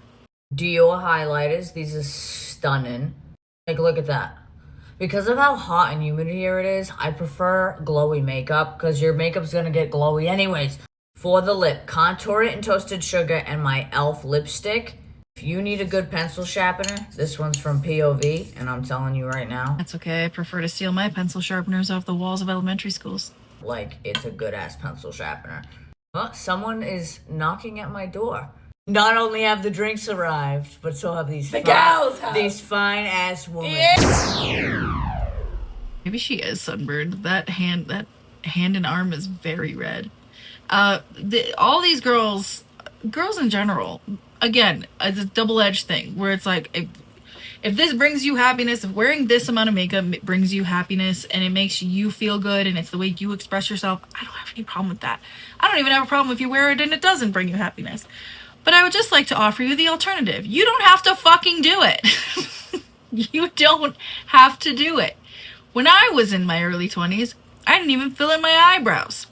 Dior highlighters, these are stunning. Like, look at that. Because of how hot and humid here it is, I prefer glowy makeup because your makeup's gonna get glowy anyways. For the lip, contour it in toasted sugar and my e.l.f. lipstick. If you need a good pencil sharpener, this one's from POV, and I'm telling you right now. That's okay. I prefer to steal my pencil sharpeners off the walls of elementary schools. Like, it's a good-ass pencil sharpener. Huh? Someone is knocking at my door. Not only have the drinks arrived, but so have these these fine-ass women. Yeah. Maybe she is sunburned. That hand and arm is very red. All these girls in general, again, it's a double-edged thing where it's like, if this brings you happiness, if wearing this amount of makeup brings you happiness and it makes you feel good and it's the way you express yourself, I don't have any problem with that. I don't even have a problem if you wear it and it doesn't bring you happiness. But I would just like to offer you the alternative. You don't have to fucking do it. You don't have to do it. When I was in my early 20s, I didn't even fill in my eyebrows.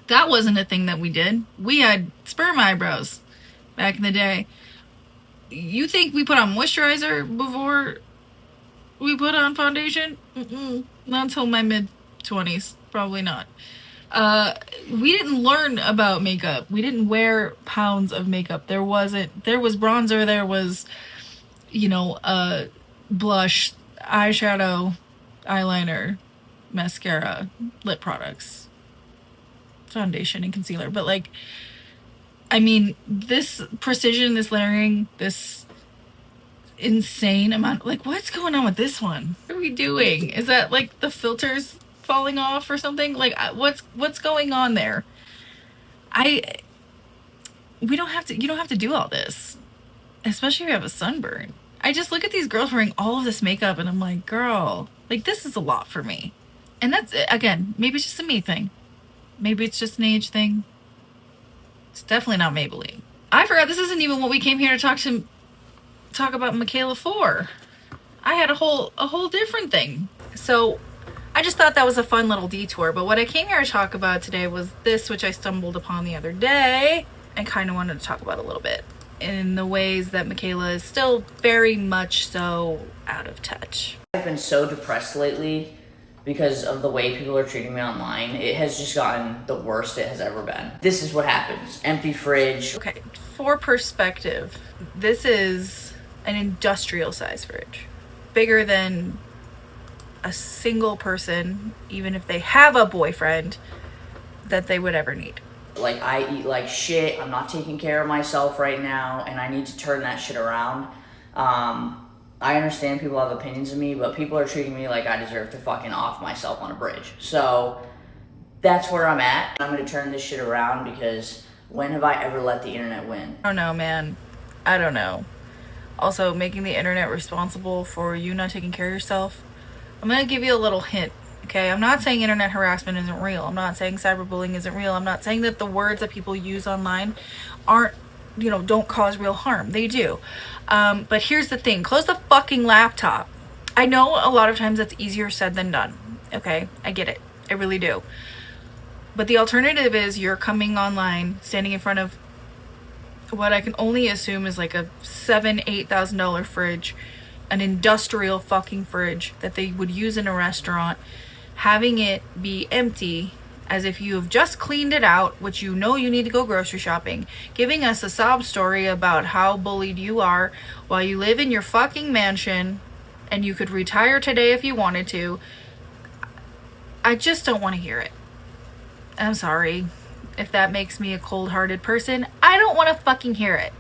That wasn't a thing that we did. We had sperm eyebrows back in the day. You think we put on moisturizer before we put on foundation? Not until my mid-20s. Probably not. We didn't learn about makeup. We didn't wear pounds of makeup. There was bronzer, there was, blush, eyeshadow, eyeliner, mascara, lip products, foundation, and concealer. But this precision, this layering, this insane amount, what's going on with this one? What are we doing? Is that the filters falling off or something? What's going on there? You don't have to do all this, especially if you have a sunburn. I just look at these girls wearing all of this makeup and I'm like, girl, this is a lot for me. And that's, again, maybe it's just a me thing. Maybe it's just an age thing. It's definitely not Maybelline. I forgot this isn't even what we came here to talk about Mikayla for. I had a whole different thing. So I just thought that was a fun little detour. But what I came here to talk about today was this, which I stumbled upon the other day and kind of wanted to talk about a little bit, in the ways that Mikayla is still very much so out of touch. I've been so depressed lately because of the way people are treating me online. It has just gotten the worst it has ever been. This is what happens. Empty fridge. Okay, for perspective, this is an industrial size fridge. Bigger than a single person, even if they have a boyfriend, that they would ever need. I eat like shit. I'm not taking care of myself right now, and I need to turn that shit around. I understand people have opinions of me, but people are treating me like I deserve to fucking off myself on a bridge. So that's where I'm at. I'm gonna turn this shit around because when have I ever let the internet win? I don't know, man. I don't know. Also, making the internet responsible for you not taking care of yourself. I'm gonna give you a little hint, okay? I'm not saying internet harassment isn't real. I'm not saying cyberbullying isn't real. I'm not saying that the words that people use online aren't, don't cause real harm. They do. But here's the thing. Close the fucking laptop. I know a lot of times that's easier said than done. Okay? I get it. I really do. But the alternative is you're coming online, standing in front of what I can only assume is a $7,000-8,000 fridge, an industrial fucking fridge that they would use in a restaurant, having it be empty as if you have just cleaned it out, which you need to go grocery shopping, giving us a sob story about how bullied you are while you live in your fucking mansion and you could retire today if you wanted to. I just don't want to hear it. I'm sorry if that makes me a cold-hearted person. I don't want to fucking hear it.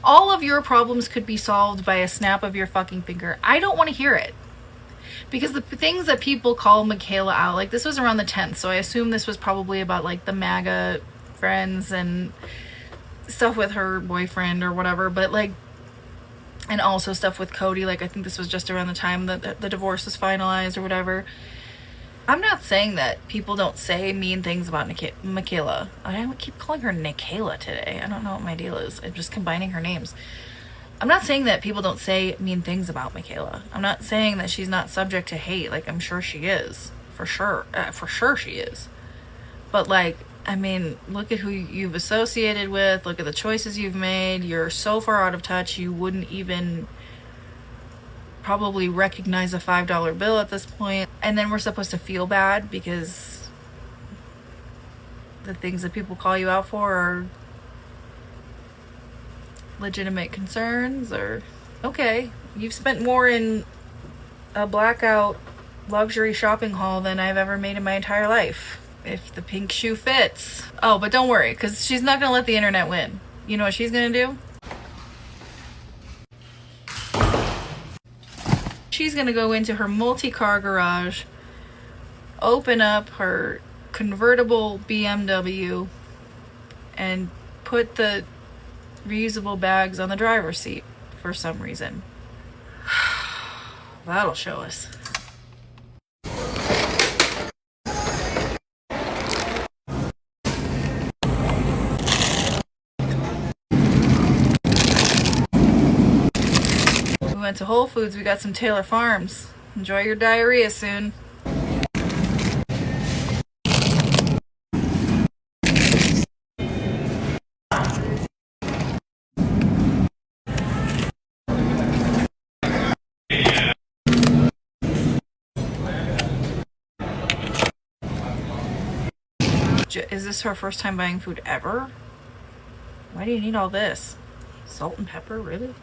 All of your problems could be solved by a snap of your fucking finger. I don't want to hear it. Because the things that people call Mikayla out, this was around the 10th, so I assume this was probably about the MAGA friends and stuff with her boyfriend or whatever, but and also stuff with Cody. I think this was just around the time that the divorce was finalized or whatever. I'm not saying that people don't say mean things about Mikayla. I keep calling her Nikayla today. I don't know what my deal is. I'm just combining her names. I'm not saying that people don't say mean things about Mikayla. I'm not saying that she's not subject to hate. I'm sure she is. For sure. For sure she is. But look at who you've associated with. Look at the choices you've made. You're so far out of touch, you wouldn't even probably recognize a $5 bill at this point. And then we're supposed to feel bad because the things that people call you out for are legitimate concerns, or okay, you've spent more in a blackout luxury shopping haul than I've ever made in my entire life, if the pink shoe fits. Oh, but don't worry, because she's not gonna let the internet win. You know what she's gonna do? She's gonna go into her multi-car garage, open up her convertible BMW, and put the reusable bags on the driver's seat for some reason. That'll show us. We went to Whole Foods, we got some Taylor Farms. Enjoy your diarrhea soon. Is this her first time buying food ever? Why do you need all this? Salt and pepper, really?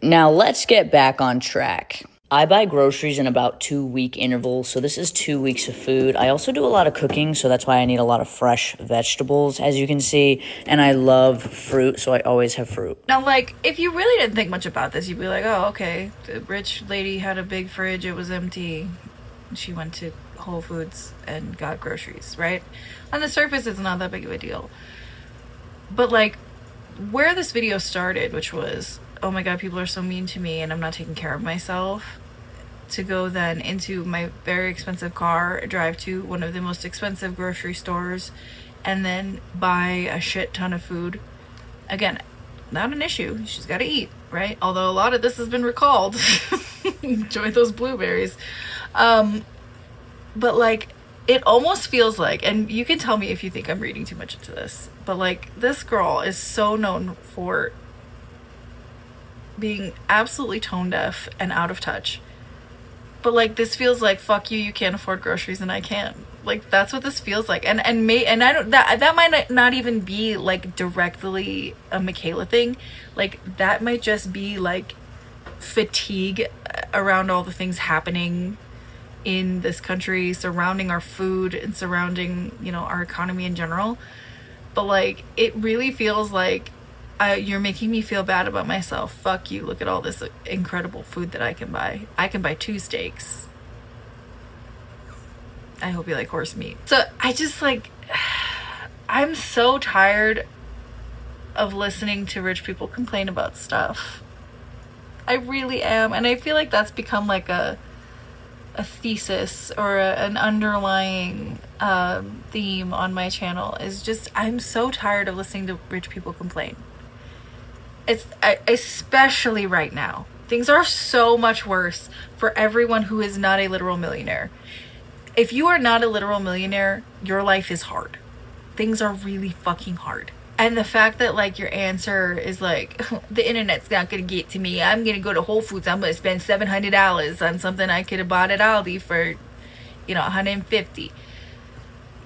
Now let's get back on track. I buy groceries in about 2-week intervals, so this is 2 weeks of food. I also do a lot of cooking, so that's why I need a lot of fresh vegetables, as you can see, and I love fruit, so I always have fruit. Now, like, if you really didn't think much about this, you'd be like, oh, okay, the rich lady had a big fridge, it was empty. She went to Whole Foods and got groceries, right? On the surface, it's not that big of a deal. But, like, where this video started, which was, oh my god, people are so mean to me and I'm not taking care of myself, to go then into my very expensive car, drive to one of the most expensive grocery stores, and then buy a shit ton of food. Again, not an issue. She's got to eat, right? Although a lot of this has been recalled. Enjoy those blueberries. But like, it almost feels like, and you can tell me if you think I'm reading too much into this, but like, this girl is so known for being absolutely tone deaf and out of touch. But like, this feels like, fuck you, you can't afford groceries and I can. Like, that's what this feels like. And I don't, that might not even be like directly a Mikayla thing. Like, that might just be like fatigue around all the things happening in this country, surrounding our food and surrounding, you know, our economy in general. But like, it really feels like, you're making me feel bad about myself. Fuck you. Look at all this incredible food that I can buy. I can buy 2 steaks. I hope you like horse meat. So I just like, I'm so tired of listening to rich people complain about stuff. I really am. And I feel like that's become like a thesis or an underlying theme on my channel, is just, I'm so tired of listening to rich people complain. It's especially right now. Things are so much worse for everyone who is not a literal millionaire. If you are not a literal millionaire, your life is hard. Things are really fucking hard. And the fact that like your answer is like, the internet's not gonna get to me. I'm gonna go to Whole Foods. I'm gonna spend $700 on something I could have bought at Aldi for, you know, $150.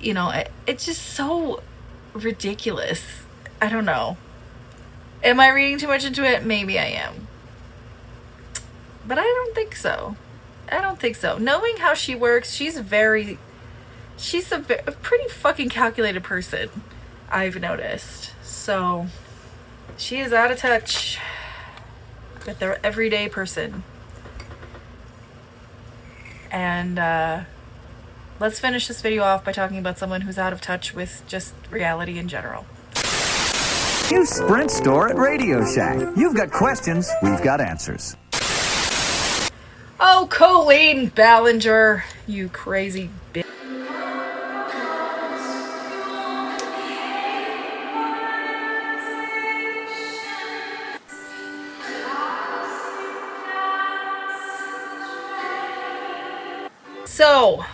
You know, it's just so ridiculous. I don't know. Am I reading too much into it? Maybe I am. But I don't think so. I don't think so. Knowing how she works, she's a pretty fucking calculated person, I've noticed. So she is out of touch with the everyday person. And let's finish this video off by talking about someone who's out of touch with just reality in general. New Sprint store at Radio Shack. You've got questions, we've got answers. Oh, Colleen Ballinger, you crazy bitch. So,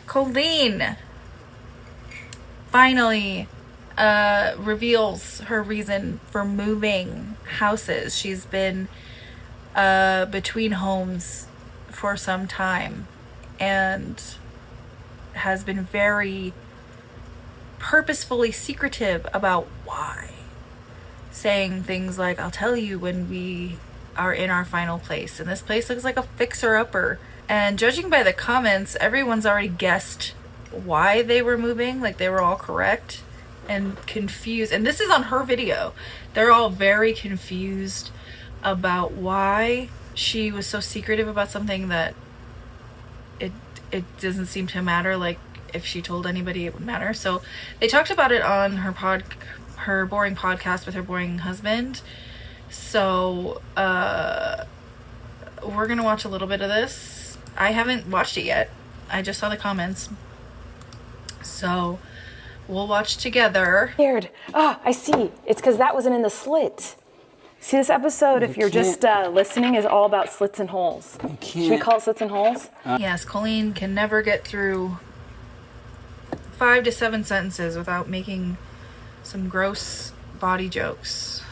Colleen finally reveals her reason for moving houses. She's been between homes for some time and has been very purposefully secretive about why. Saying things like, I'll tell you when we are in our final place. And this place looks like a fixer-upper. And judging by the comments, everyone's already guessed why they were moving. Like, they were all correct and confused. And this is on her video. They're all very confused about why she was so secretive about something that it doesn't seem to matter. Like, if she told anybody, it would matter. So they talked about it on her boring podcast with her boring husband. So we're gonna watch a little bit of this. I haven't watched it yet. I just saw the comments. So we'll watch together. Weird. Ah, I see. It's because that wasn't in the slit. See, this episode, if you're just listening, is all about slits and holes. Should we call it slits and holes? Yes, Colleen can never get through 5 to 7 sentences without making some gross body jokes.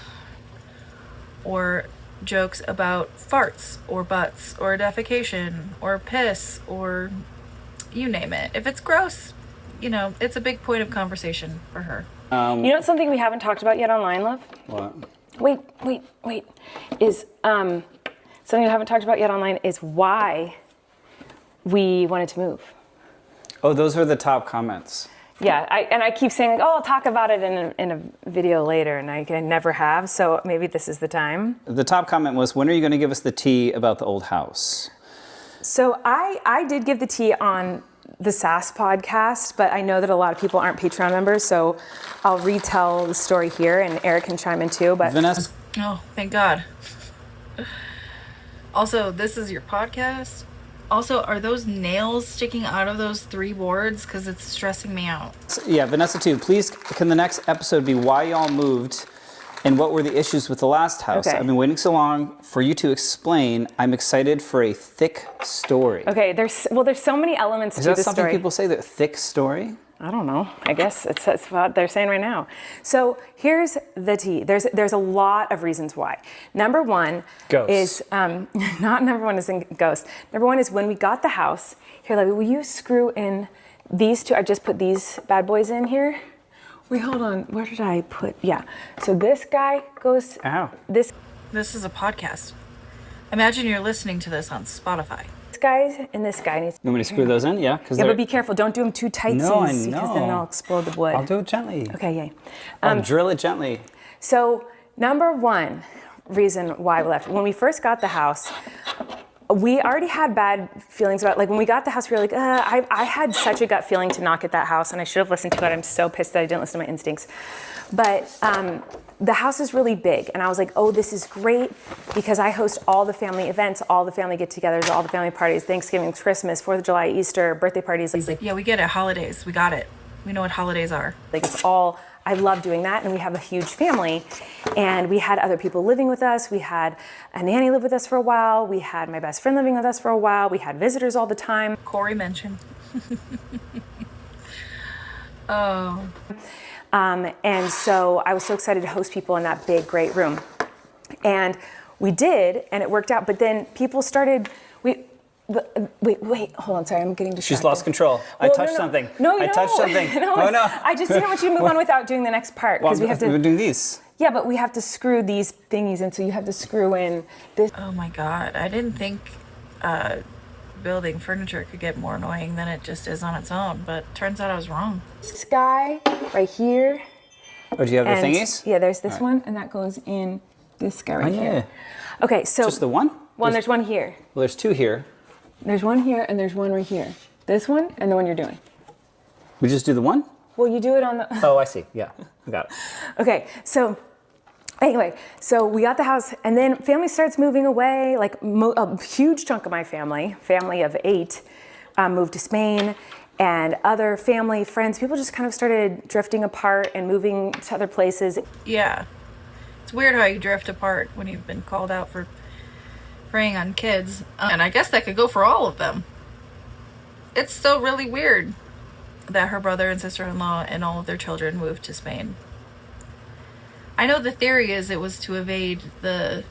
Or jokes about farts or butts or defecation or piss or you name it. If it's gross, you know, it's a big point of conversation for her. You know something we haven't talked about yet online, love? What? Wait. Is something we haven't talked about yet online is why we wanted to move. Oh, those were the top comments. Yeah, I keep saying, like, oh, I'll talk about it in a video later, and I never have, so maybe this is the time. The top comment was, when are you going to give us the tea about the old house? So I did give the tea on the SAS podcast, but I know that a lot of people aren't Patreon members, so I'll retell the story here, and Eric can chime in too. But Vanessa? Oh, thank God. Also, this is your podcast? Also, are those nails sticking out of those 3 boards? Because it's stressing me out. Yeah, Vanessa too. Please, can the next episode be why y'all moved and what were the issues with the last house? Okay. I've been waiting so long for you to explain. I'm excited for a thick story. Okay, there's so many elements to the story. Is that something people say, that thick story? I don't know. I guess it's what they're saying right now. So here's the tea. There's a lot of reasons why. Number one Ghosts. is not number one is in ghosts. Number one is when we got the house. Here, Levy, will you screw in these 2? I just put these bad boys in here. Wait, hold on. Where did I put? Yeah. So this guy goes. Ow. This is a podcast. Imagine you're listening to this on Spotify. This guy and this guy needs. You want me to screw those in? Yeah. Yeah, but be careful. Don't do them too tight. No, I because then they'll explode the wood. I'll do it gently. Okay, yay. I'll drill it gently. So number one reason why we left. When we first got the house, we already had bad feelings about, like, when we got the house, we were like, I had such a gut feeling to not get that house, and I should have listened to it. I'm so pissed that I didn't listen to my instincts. But the house is really big, and I was like, oh, this is great, because I host all the family events, all the family get-togethers, all the family parties, Thanksgiving, Christmas, 4th of July, Easter, birthday parties. Like, yeah, we get it. Holidays. We got it. We know what holidays are. Like, it's all, I love doing that, and we have a huge family, and we had other people living with us. We had a nanny live with us for a while. We had my best friend living with us for a while. We had visitors all the time. Corey mentioned. Oh. And so I was so excited to host people in that big, great room. And we did, and it worked out. But then people started, wait, hold on, sorry, I'm getting distracted. She's lost control. I touched something. No, I touched something. No, I just didn't want you to move on without doing the next part. Because we have to. We're doing these. Yeah, but we have to screw these thingies in, so you have to screw in this. Oh my God, I didn't think building furniture could get more annoying than it just is on its own, but turns out I was wrong. This guy right here. Oh, do you have the thingies? Yeah, there's this one, and that goes in this guy right here. Yeah. Okay, so. Just the one? Well, there's one here. Well, there's 2 here. There's one here, and there's one right here. This one and the one you're doing. We just do the one? Well, you do it on the... Oh, I see. Yeah, I got it. Okay, so anyway, so we got the house, and then family starts moving away. Like a huge chunk of my family of 8, moved to Spain, and other family, friends, people just kind of started drifting apart and moving to other places. Yeah. It's weird how you drift apart when you've been called out for preying on kids. And I guess that could go for all of them. It's still really weird that her brother and sister-in-law and all of their children moved to Spain. I know the theory is it was to evade the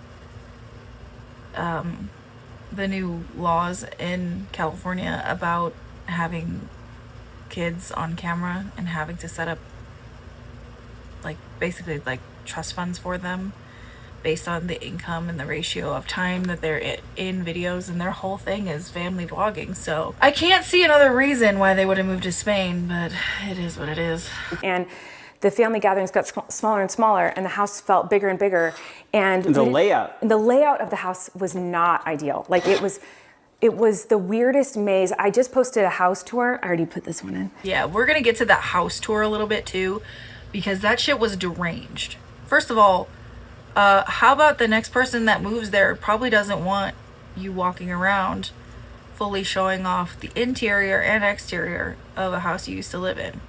new laws in California about having kids on camera and having to set up basically trust funds for them based on the income and the ratio of time that they're in videos, and their whole thing is family vlogging. So I can't see another reason why they would have moved to Spain, but it is what it is. And the family gatherings got smaller and smaller, and the house felt bigger and bigger. And the layout of the house was not ideal. Like it was the weirdest maze. I just posted a house tour. I already put this one in. Yeah, we're gonna get to that house tour a little bit too, because that shit was deranged. First of all, how about the next person that moves there probably doesn't want you walking around fully showing off the interior and exterior of a house you used to live in.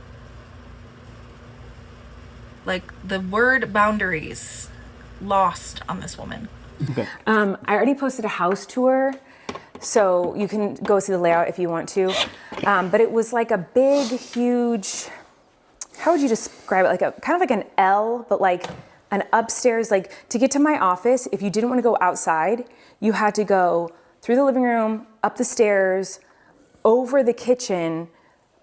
Like, the word boundaries lost on this woman. Okay. I already posted a house tour, so you can go see the layout if you want to. But it was like a big, huge, how would you describe it? Like a kind of like an L, but like an upstairs. Like, to get to my office, if you didn't want to go outside, you had to go through the living room, up the stairs, over the kitchen,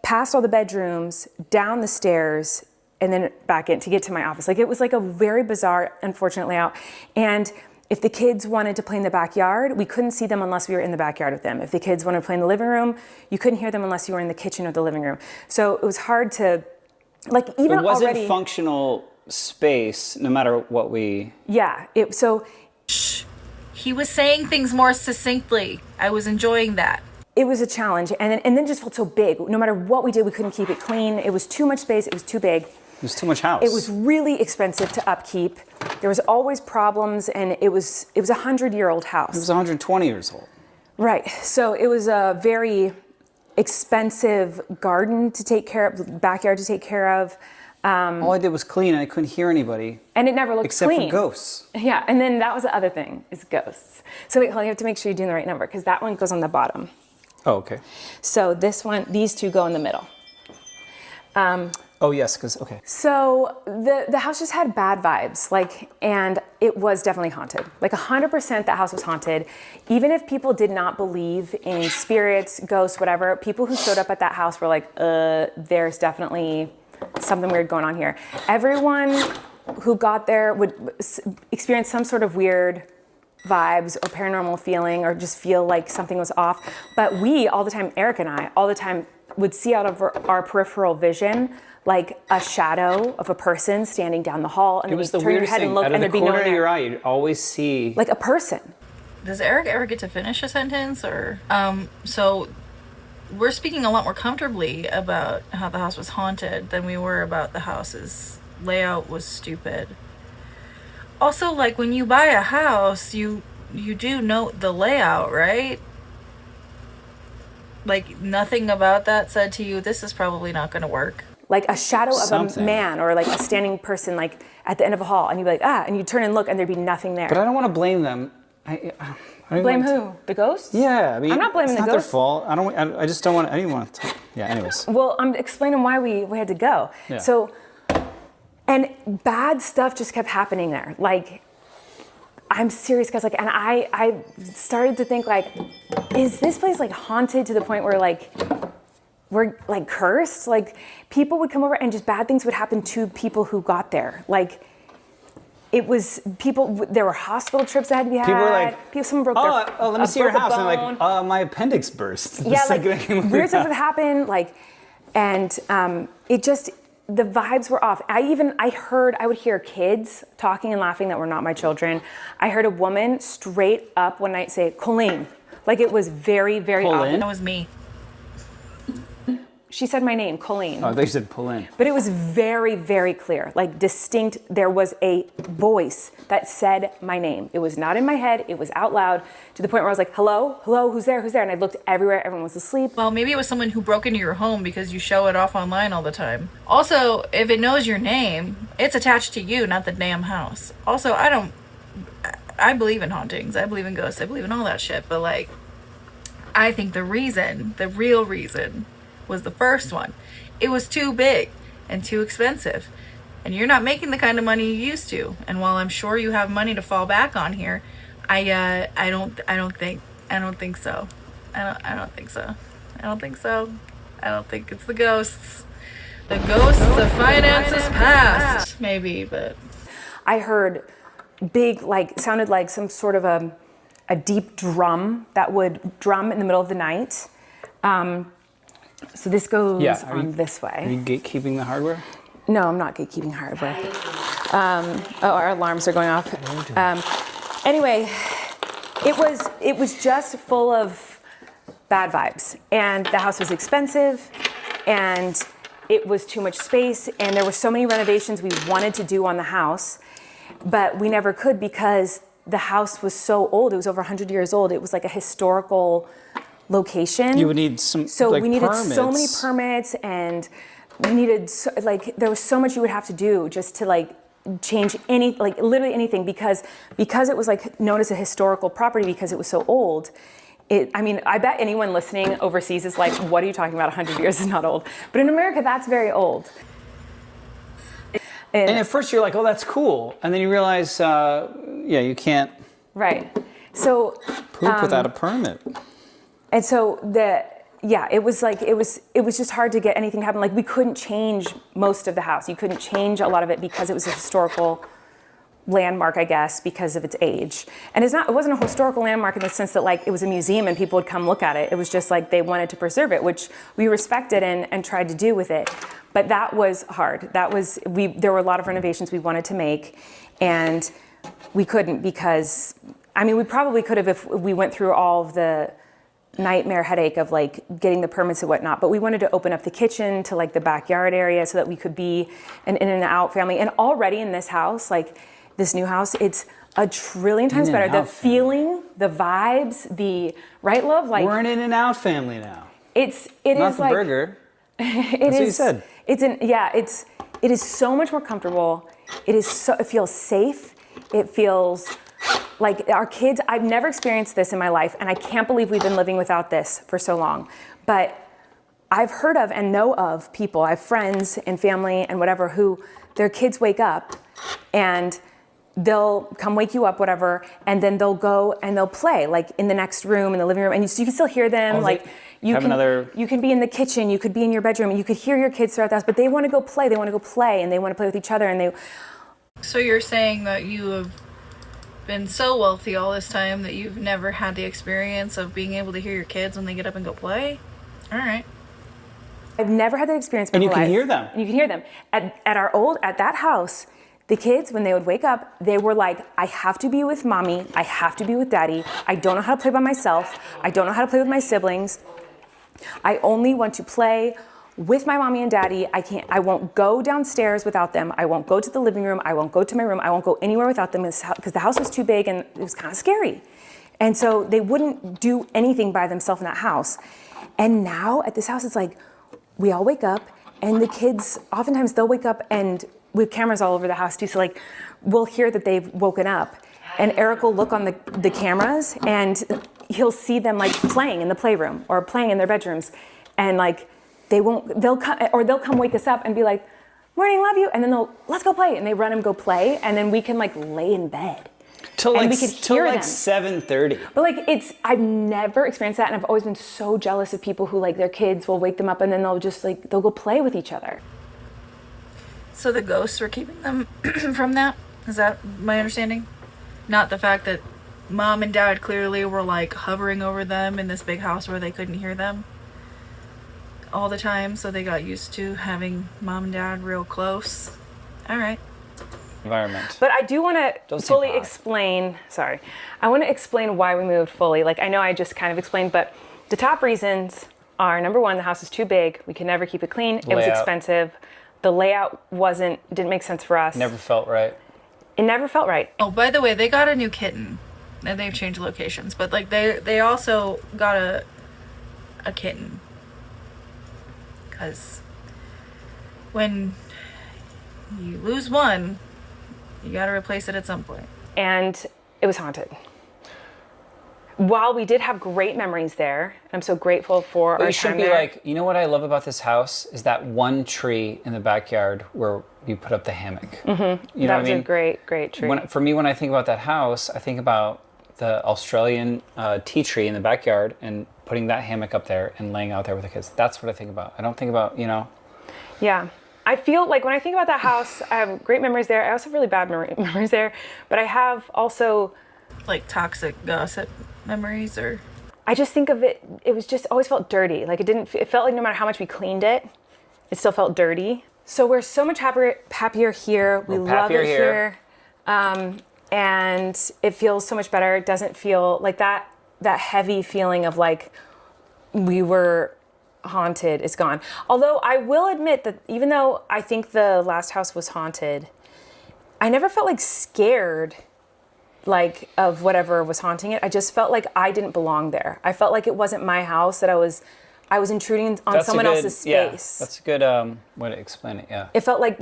past all the bedrooms, down the stairs, and then back in to get to my office. Like, it was like a very bizarre, unfortunate layout. And if the kids wanted to play in the backyard, we couldn't see them unless we were in the backyard with them. If the kids wanted to play in the living room, you couldn't hear them unless you were in the kitchen or the living room. So it was hard to, like, even it wasn't already, functional space, no matter what we... Yeah, he was saying things more succinctly. I was enjoying that. It was a challenge, and then just felt so big. No matter what we did, we couldn't keep it clean. It was too much space, it was too big. It was too much house. It was really expensive to upkeep. There was always problems, and it was a 100-year-old house. It was 120 years old. Right. So it was a very expensive garden to take care of, backyard to take care of. All I did was clean, and I couldn't hear anybody. And it never looked except clean. Except for ghosts. Yeah, and then that was the other thing, is ghosts. So wait, hold on, you have to make sure you're doing the right number, because that one goes on the bottom. Oh, okay. So this one, these two go in the middle. Oh yes, because okay. So the house just had bad vibes, and it was definitely haunted. Like 100% that house was haunted. Even if people did not believe in spirits, ghosts, whatever, people who showed up at that house were like, there's definitely something weird going on here. Everyone who got there would experience some sort of weird vibes or paranormal feeling, or just feel like something was off. But we, all the time, Eric and I, all the time would see out of our peripheral vision like a shadow of a person standing down the hall, and it was then the turn your weirdest head thing. and look, Out of and the there'd be no corner one of your there. eye, you'd always see Like a person. Does Eric ever get to finish a sentence? Or so we're speaking a lot more comfortably about how the house was haunted than we were about the house's layout was stupid. Also, like, when you buy a house, you do note the layout, right? Like, nothing about that said to you, this is probably not going to work. Like a shadow of a man, or like a standing person, like at the end of a hall, and you'd be like, and you turn and look, and there'd be nothing there. But I don't want to blame them. Blame who? The ghosts? Yeah, I mean, I'm not blaming it's the not ghosts. their fault. I just don't want anyone to. Yeah. Anyways. Well, I'm explaining why we had to go. Yeah. So, and bad stuff just kept happening there. Like, I'm serious, guys. Like, and I started to think, like, is this place like haunted to the point where like we're like cursed? Like, people would come over and just bad things would happen to people who got there. Like, it was people. There were hospital trips that had to be had. People were like, someone broke their. Let me see your broke a house. And bone. like, my appendix burst. Yeah, like weird stuff would happen. Like, and it just. The vibes were off. I would hear kids talking and laughing that were not my children. I heard a woman straight up one night say, Colleen. Like, it was very, very off. That was me. She said my name, Colleen. Oh, they said pull in. But it was very, very clear, like distinct. There was a voice that said my name. It was not in my head. It was out loud to the point where I was like, hello, hello, who's there, who's there? And I looked everywhere. Everyone was asleep. Well, maybe it was someone who broke into your home because you show it off online all the time. Also, if it knows your name, it's attached to you, not the damn house. Also, I believe in hauntings. I believe in ghosts. I believe in all that shit. But like, I think the real reason was the first one. It was too big and too expensive. And you're not making the kind of money you used to. And while I'm sure you have money to fall back on here, I don't think so. I don't think it's the ghosts. The ghosts of finances past, maybe, but I heard big, like, sounded like some sort of a deep drum that would drum in the middle of the night. So this goes on this way. Are you gatekeeping the hardware? No, I'm not gatekeeping hardware. Our alarms are going off. Anyway, it was just full of bad vibes, and the house was expensive, and it was too much space, and there were so many renovations we wanted to do on the house, but we never could because the house was so old. It was over 100 years old. It was like a historical location. You would need some we needed permits. so many permits, and we needed there was so much you would have to do just to like change literally anything because it was like known as a historical property because it was so old. I bet anyone listening overseas is like, what are you talking about? 100 years is not old. But in America, that's very old. And at first you're like, oh, that's cool. And then you realize, you can't So poop without a permit. And so it was just hard to get anything to happen. Like we couldn't change most of the house. You couldn't change a lot of it because it was a historical landmark, I guess, because of its age. And it wasn't a historical landmark in the sense that like it was a museum and people would come look at it. It was just like they wanted to preserve it, which we respected and tried to do with it. But that was hard. There were a lot of renovations we wanted to make, and we couldn't because, we probably could have if we went through all of the nightmare headache of like getting the permits and whatnot, but we wanted to open up the kitchen to like the backyard area so that we could be an in and out family. And already in this house, like this new house, it's a trillion times better. The feeling, the vibes, right, love? Like we're an in and out family now. It not is the like burger. It That's is. what you said. It is so much more comfortable. It feels safe. It feels like our kids, I've never experienced this in my life, and I can't believe we've been living without this for so long. But I've heard of and know of people, I have friends and family and whatever, who their kids wake up and they'll come wake you up, whatever, and then they'll go and they'll play, like in the next room, in the living room, and you can still hear them. You can be in the kitchen, you could be in your bedroom, and you could hear your kids throughout the house, but they want to go play, and they want to play with each other, So you're saying that you have been so wealthy all this time that you've never had the experience of being able to hear your kids when they get up and go play? All right. I've never had that experience in my life. And you can hear them. And you can hear them. At that house, the kids, when they would wake up, they were like, I have to be with mommy. I have to be with daddy. I don't know how to play by myself. I don't know how to play with my siblings. I only want to play with my mommy and daddy. I won't go downstairs without them. I won't go to the living room. I won't go to my room. I won't go anywhere without them because the house was too big and it was kind of scary. And so they wouldn't do anything by themselves in that house. And now at this house, it's like, we all wake up and the kids, oftentimes they'll wake up and we have cameras all over the house too. So like, we'll hear that they've woken up and Eric will look on the cameras and he'll see them like playing in the playroom or playing in their bedrooms. And like, they'll come wake us up and be like, morning, love you. And then let's go play. And they run and go play. And then we can like lay in bed. Till and like, we could hear them. 7:30. But like I've never experienced that. And I've always been so jealous of people who like their kids will wake them up and then they'll go play with each other. So the ghosts were keeping them from that? Is that my understanding? Not the fact that mom and dad clearly were like hovering over them in this big house where they couldn't hear them all the time, so they got used to having mom and dad real close. All right. Environment. But I do want to fully explain, I want to explain why we moved fully. Like, I know I just kind of explained, but the top reasons are, number one, the house is too big. We could never keep it clean. It was expensive. The layout didn't make sense for us. Never felt right. It never felt right. Oh, by the way, they got a new kitten. And they've changed locations. But, like, they also got a kitten. Because when you lose one, you gotta replace it at some point. And it was haunted. While we did have great memories there, I'm so grateful for our time there. It should be like, you know what I love about this house is that one tree in the backyard where you put up the hammock. Mm-hmm. You know that what was I mean? a great tree. For me, when I think about that house, I think about the Australian tea tree in the backyard and putting that hammock up there and laying out there with the kids. That's what I think about. I don't think about, you know. Yeah. I feel like when I think about that house, I have great memories there. I also have really bad memories there. But I have also... Like toxic gossip memories or... I just think of it, it was just always felt dirty. Like it felt like no matter how much we cleaned it, it still felt dirty. So we're so much happier here. We love it here. And it feels so much better. It doesn't feel like that heavy feeling of like we were haunted is gone. Although I will admit that even though I think the last house was haunted, I never felt like scared like of whatever was haunting it. I just felt like I didn't belong there. I felt like it wasn't my house, that I was intruding on someone else's space. Yeah, that's a good way to explain it, yeah. It felt like,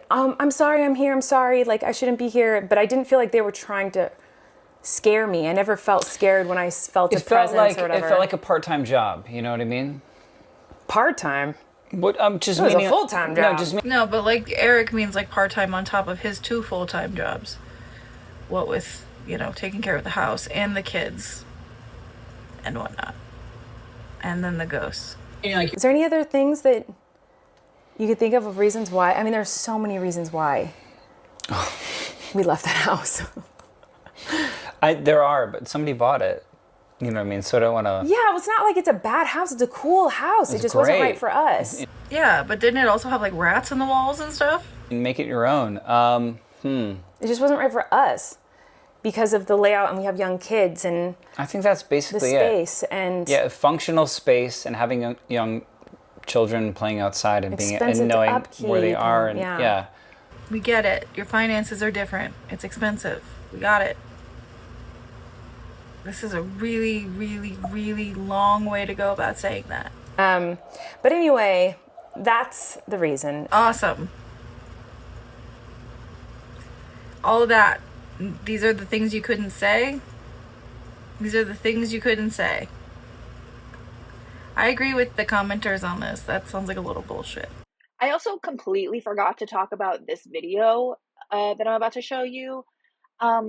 I'm sorry I'm here, I'm sorry, like I shouldn't be here, but I didn't feel like they were trying to scare me. I never felt scared when I felt a presence or whatever. It felt like a part-time job, you know what I mean? Part-time? What, just it was a full-time job. No, but like Eric means like part-time on top of his 2 full-time jobs. What with, you know, taking care of the house and the kids and whatnot. And then the ghosts. Is there any other things that you could think of reasons why? I mean, there's so many reasons why we left that house. There are, but somebody bought it. You know what I mean? So I don't want to... Yeah, well, it's not like it's a bad house. It's a cool house. It just wasn't right for us. Yeah, but didn't it also have like rats in the walls and stuff? Make it your own. It just wasn't right for us because of the layout, and we have young kids and I think that's basically the space and functional space and having young children playing outside and being expensive and knowing to upkeep where they are and yeah. We get it. Your finances are different. It's expensive. We got it. This is a really, really, really long way to go about saying that. But anyway, that's the reason. Awesome. All of that. These are the things you couldn't say. These are the things you couldn't say. I agree with the commenters on this. That sounds like a little bullshit. I also completely forgot to talk about this video that I'm about to show you. Are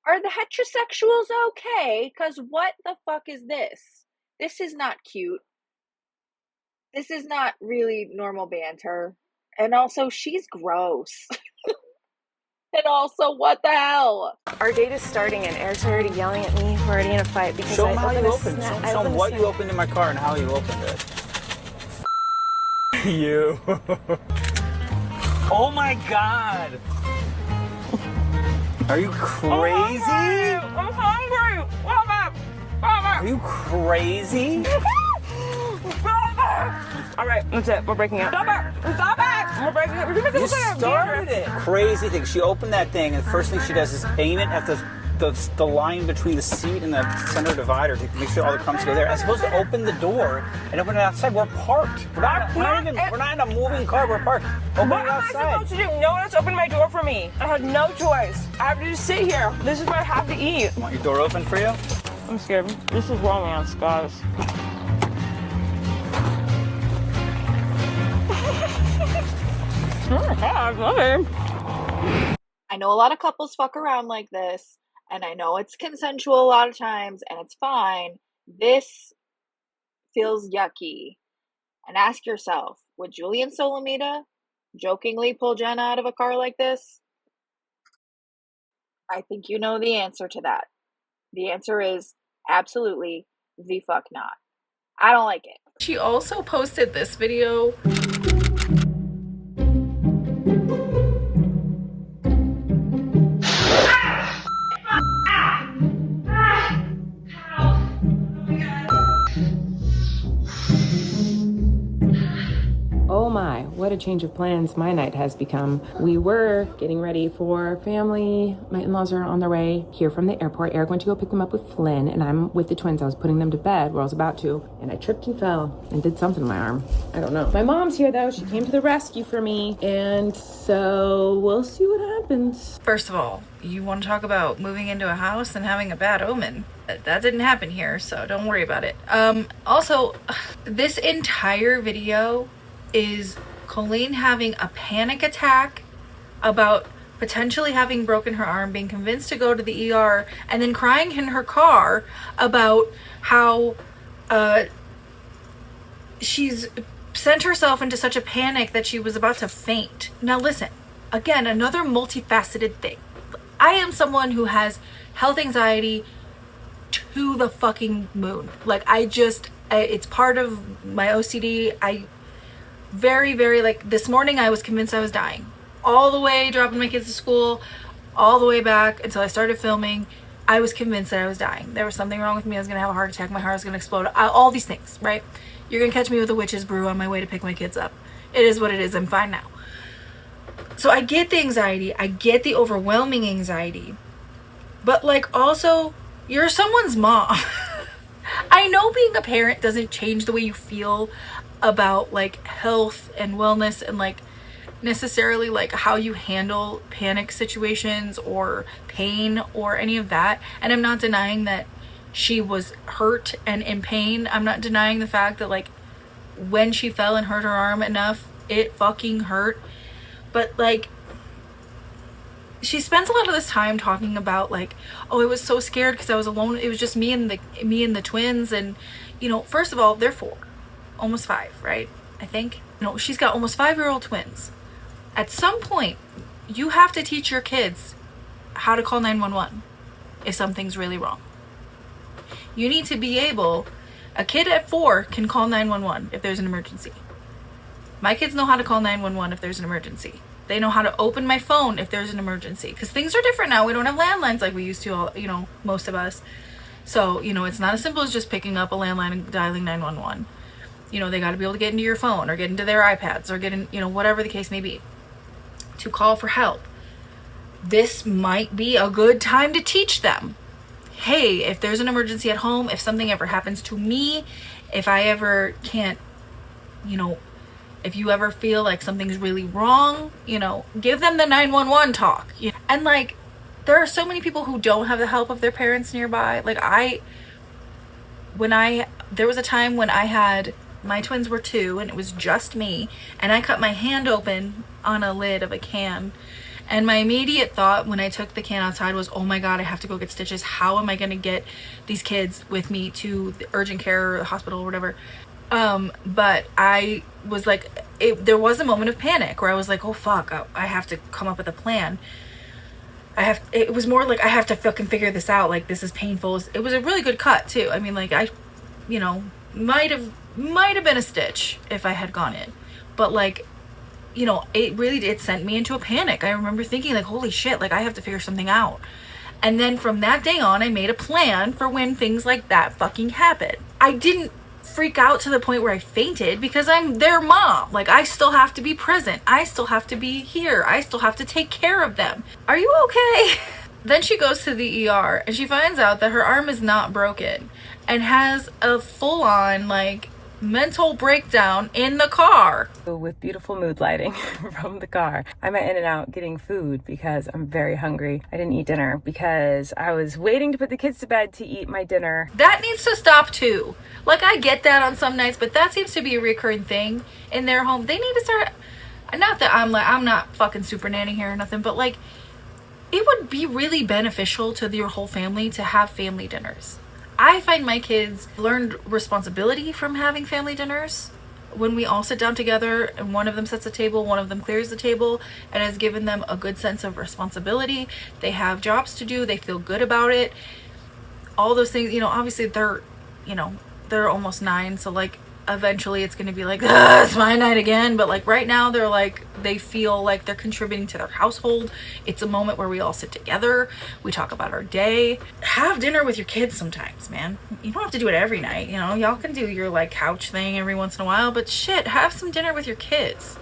the heterosexuals okay? Because what the fuck is this? This is not cute. This is not really normal banter. And also, she's gross. And also, what the hell? Our date is starting and Eric's already yelling at me. We're already in a fight because Show him how you opened. Show him what you opened in my car and how you opened it. You. Oh my God. Are you crazy? I'm hungry. Are you crazy? All right, that's it. We're breaking up. Stop it! We're breaking up. You started it. Crazy thing. She opened that thing, and the first thing she does is aim it at the line between the seat and the center divider to make sure all the crumbs go there. As opposed to open the door and open it outside. We're parked. We're not in a moving car. We're parked. Open it outside. What am I supposed to do? No one has opened my door for me. I had no choice. I have to just sit here. This is what I have to eat. Want your door open for you? I'm scared. This is romance, guys. I love it. I know a lot of couples fuck around like this, and I know it's consensual a lot of times, and it's fine. This feels yucky. And ask yourself, would Julie and Solomita jokingly pull Jenna out of a car like this? I think you know the answer to that. The answer is absolutely the fuck not. I don't like it. She also posted this video. change of plans my night has become. We were getting ready for family. My in-laws are on their way here from the airport. Eric went to go pick them up with Flynn, and I'm with the twins. I was putting them to bed where I was about to, and I tripped and fell and did something to my arm. I don't know. My mom's here though. She came to the rescue for me, and so we'll see what happens. First of all, you want to talk about moving into a house and having a bad omen. That didn't happen here, so don't worry about it. Also, this entire video is Colleen having a panic attack about potentially having broken her arm, being convinced to go to the ER, and then crying in her car about how she's sent herself into such a panic that she was about to faint. Now listen, again, another multifaceted thing. I am someone who has health anxiety to the fucking moon. Like, it's part of my OCD. Like, this morning I was convinced I was dying. All the way dropping my kids to school, all the way back until I started filming, I was convinced that I was dying. There was something wrong with me. I was gonna have a heart attack. My heart was gonna explode. All these things, right? You're gonna catch me with a witch's brew on my way to pick my kids up. It is what it is. I'm fine now. So I get the anxiety. I get the overwhelming anxiety. But, like, also, you're someone's mom. I know being a parent doesn't change the way you feel about, like, health and wellness and, like, necessarily, like, how you handle panic situations or pain or any of that. And I'm not denying that she was hurt and in pain. I'm not denying the fact that, like, when she fell and hurt her arm enough, it fucking hurt. But, like, she spends a lot of this time talking about, like, oh, I was so scared because I was alone. It was just me and the twins. And, you know, first of all, they're 4, almost 5, right? I think. You know, she's got almost 5-year-old twins. At some point, you have to teach your kids how to call 911 if something's really wrong. You need to be able, a kid at 4 can call 911 if there's an emergency. My kids know how to call 911 if there's an emergency. They know how to open my phone if there's an emergency. Because things are different now. We don't have landlines like we used to, all, you know, most of us. So, you know, it's not as simple as just picking up a landline and dialing 911. You know, they got to be able to get into your phone or get into their iPads or get in, you know, whatever the case may be, to call for help. This might be a good time to teach them. Hey, if there's an emergency at home, if something ever happens to me, if I ever can't, you know, if you ever feel like something's really wrong, you know, give them the 911 talk. And, like, there are so many people who don't have the help of their parents nearby. Like, there was a time when my twins were 2 and it was just me, and I cut my hand open on a lid of a can. And my immediate thought when I took the can outside was, oh my God, I have to go get stitches. How am I going to get these kids with me to the urgent care or the hospital or whatever? But I was like, there was a moment of panic where I was like, oh fuck, I have to come up with a plan. It was more like, I have to fucking figure this out. Like, this is painful. It was a really good cut too. I mean, like, you know, might have been a stitch if I had gone in, but, like, you know, it sent me into a panic. I remember thinking, like, holy shit, like, I have to figure something out. And then from that day on, I made a plan for when things like that fucking happen. I didn't freak out to the point where I fainted because I'm their mom. Like, I still have to be present. I still have to be here. I still have to take care of them. Are you okay? Then she goes to the ER and she finds out that her arm is not broken and has a full-on, like, mental breakdown in the car. With beautiful mood lighting from the car. I went in and out getting food because I'm very hungry. I didn't eat dinner because I was waiting to put the kids to bed to eat my dinner. That needs to stop too. Like, I get that on some nights, but that seems to be a recurring thing in their home. They need to start, not that I'm not fucking super nanny here or nothing, but, like, it would be really beneficial to your whole family to have family dinners. I find my kids learned responsibility from having family dinners. When we all sit down together and one of them sets the table, one of them clears the table, and has given them a good sense of responsibility. They have jobs to do. They feel good about it. All those things, you know, obviously they're almost 9. So, like, eventually it's going to be like, it's my night again. But, like, right now they're like, they feel like they're contributing to their household. It's a moment where we all sit together. We talk about our day. Have dinner with your kids sometimes, man. You don't have to do it every night. You know, y'all can do your, like, couch thing every once in a while, but shit, have some dinner with your kids.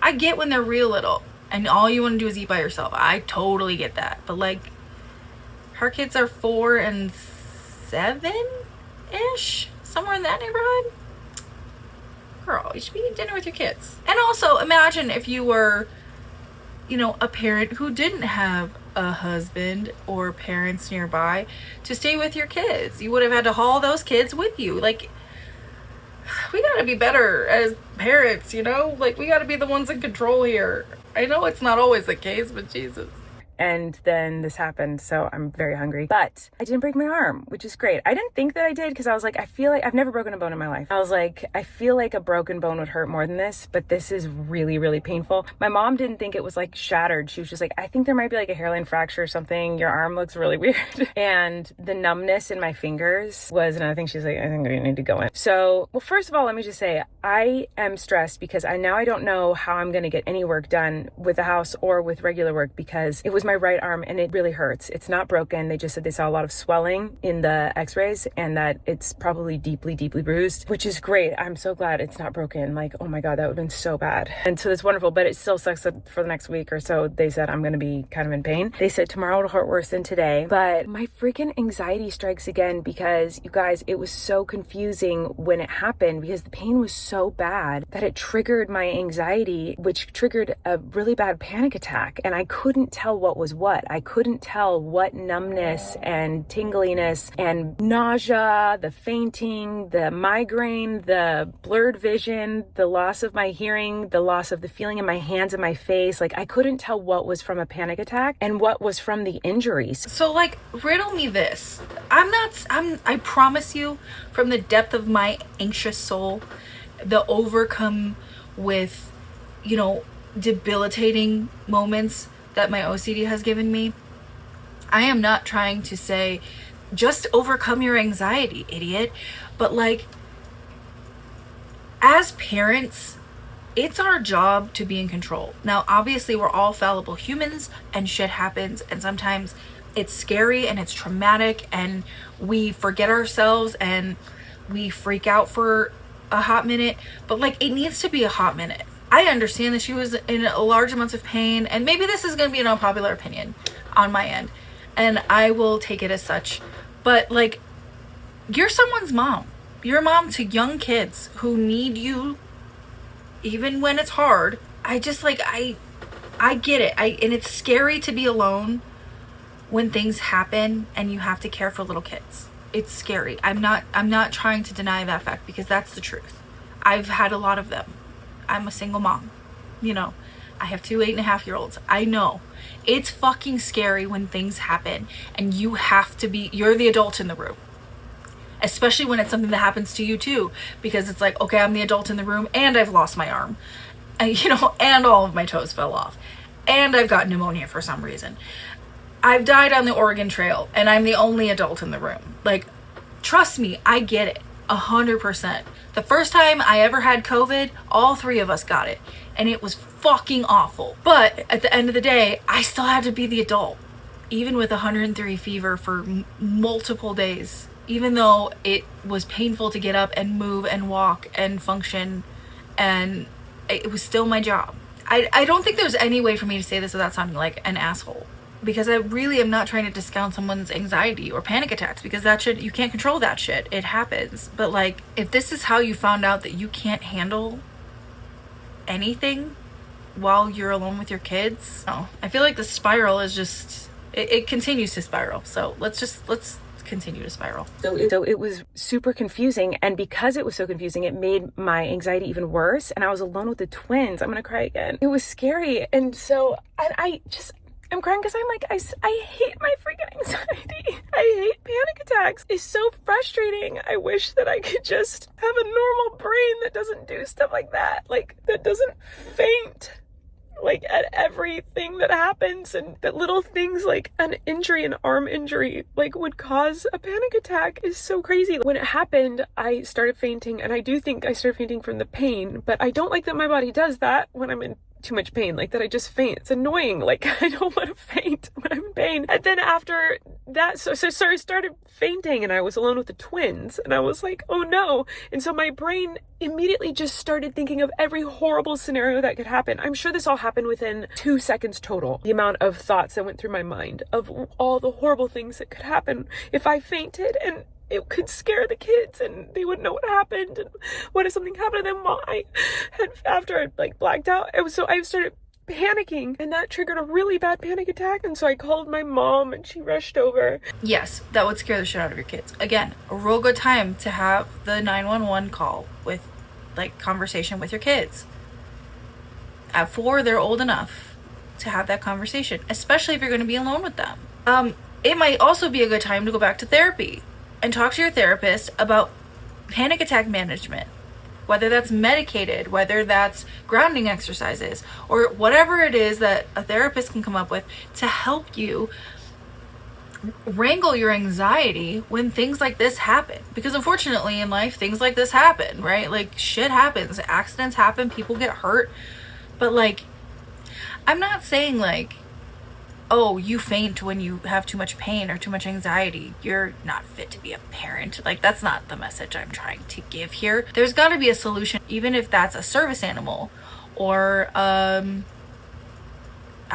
I get when they're real little and all you want to do is eat by yourself. I totally get that. But like, her kids are 4 and 7-ish, somewhere in that neighborhood. Girl, you should be eating dinner with your kids. And also, imagine if you were, you know, a parent who didn't have a husband or parents nearby to stay with your kids. You would have had to haul those kids with you. Like, we gotta be better as parents, you know? Like, we gotta be the ones in control here. I know it's not always the case, but Jesus. And then this happened, so I'm very hungry. But I didn't break my arm, which is great. I didn't think that I did because I was like, I feel like I've never broken a bone in my life. I was like, I feel like a broken bone would hurt more than this, but this is really, really painful. My mom didn't think it was like shattered. She was just like, I think there might be like a hairline fracture or something. Your arm looks really weird. And the numbness in my fingers was another thing. She's like, I think we need to go in. So, well, first of all, let me just say, I am stressed because I don't know how I'm going to get any work done with the house or with regular work because it was my right arm and it really hurts. It's not broken. They just said they saw a lot of swelling in the x-rays and that it's probably deeply, deeply bruised, which is great. I'm so glad it's not broken. Like, oh my God, that would have been so bad. And so it's wonderful, but it still sucks that for the next week or so, they said I'm going to be kind of in pain. They said tomorrow it'll hurt worse than today, but my freaking anxiety strikes again because you guys, it was so confusing when it happened because the pain was so bad that it triggered my anxiety, which triggered a really bad panic attack. And I couldn't tell what was what. I couldn't tell what numbness and tingliness and nausea, the fainting, the migraine, the blurred vision, the loss of my hearing, the loss of the feeling in my hands and my face. Like, I couldn't tell what was from a panic attack and what was from the injuries. So like, riddle me this. I promise you from the depth of my anxious soul, the overcome with, you know, debilitating moments that my OCD has given me, I am not trying to say just overcome your anxiety, idiot. But like, as parents, it's our job to be in control. Now, obviously, we're all fallible humans and shit happens. And sometimes it's scary and it's traumatic and we forget ourselves and we freak out for a hot minute. But like, it needs to be a hot minute. I understand that she was in a large amounts of pain, and maybe this is going to be an unpopular opinion on my end, and I will take it as such. But like, you're someone's mom. You're a mom to young kids who need you, even when it's hard. I just like, I get it. And it's scary to be alone when things happen and you have to care for little kids. It's scary. I'm not trying to deny that fact because that's the truth. I've had a lot of them. I'm a single mom, you know, I have 2 8.5-year-olds. I know it's fucking scary when things happen and you have to be, you're the adult in the room, especially when it's something that happens to you too, because it's like, okay, I'm the adult in the room and I've lost my arm and, you know, and all of my toes fell off and I've got pneumonia for some reason. I've died on the Oregon Trail and I'm the only adult in the room. Like, trust me, I get it 100%. The first time I ever had COVID, all 3 of us got it. And it was fucking awful. But at the end of the day, I still had to be the adult. Even with 103 fever for multiple days. Even though it was painful to get up and move and walk and function. And it was still my job. I don't think there's any way for me to say this without sounding like an asshole. Because I really am not trying to discount someone's anxiety or panic attacks, because that shit, you can't control that shit. It happens. But like, if this is how you found out that you can't handle anything while you're alone with your kids, no, I feel like the spiral is just, it continues to spiral. So let's continue to spiral. So it was super confusing, and because it was so confusing, it made my anxiety even worse, and I was alone with the twins. I'm gonna cry again. It was scary, and so I'm crying because I'm like, I hate my freaking anxiety. I hate panic attacks. It's so frustrating. I wish that I could just have a normal brain that doesn't do stuff like that. Like, that doesn't faint, like, at everything that happens, and that little things like an injury, an arm injury, like, would cause a panic attack is so crazy. When it happened, I started fainting, and I do think I started fainting from the pain, but I don't like that my body does that when I'm in too much pain, like that I just faint. It's annoying. Like I don't want to faint when I'm in pain. And then after that, so I started fainting and I was alone with the twins and I was like, oh no. And so my brain immediately just started thinking of every horrible scenario that could happen. I'm sure this all happened within 2 seconds total. The amount of thoughts that went through my mind of all the horrible things that could happen if I fainted, and it could scare the kids and they wouldn't know what happened, and what if something happened to them after I like blacked out. So I started panicking, and that triggered a really bad panic attack, and so I called my mom and she rushed over. Yes, that would scare the shit out of your kids. Again, a real good time to have the 911 call with like conversation with your kids. At 4, they're old enough to have that conversation, especially if you're going to be alone with them. It might also be a good time to go back to therapy and talk to your therapist about panic attack management, whether that's medicated, whether that's grounding exercises, or whatever it is that a therapist can come up with to help you wrangle your anxiety when things like this happen. Because unfortunately in life, things like this happen, right? Like shit happens, accidents happen, people get hurt. But like, I'm not saying like, oh, you faint when you have too much pain or too much anxiety, you're not fit to be a parent. Like, that's not the message I'm trying to give here. There's got to be a solution, even if that's a service animal or, I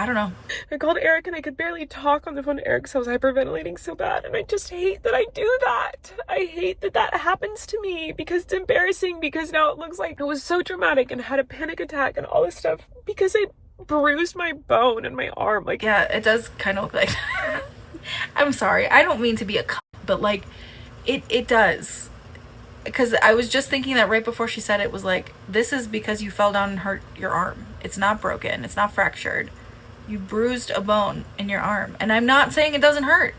don't know. I called Eric and I could barely talk on the phone to Eric because I was hyperventilating so bad, and I just hate that I do that. I hate that that happens to me because it's embarrassing, because now it looks like it was so dramatic and had a panic attack and all this stuff because I bruised my bone and my arm. Like, yeah, it does kind of look like I'm sorry, I don't mean to be a but like it does, because I was just thinking that right before she said it, was like, this is because you fell down and hurt your arm. It's not broken, it's not fractured, you bruised a bone in your arm. And I'm not saying it doesn't hurt,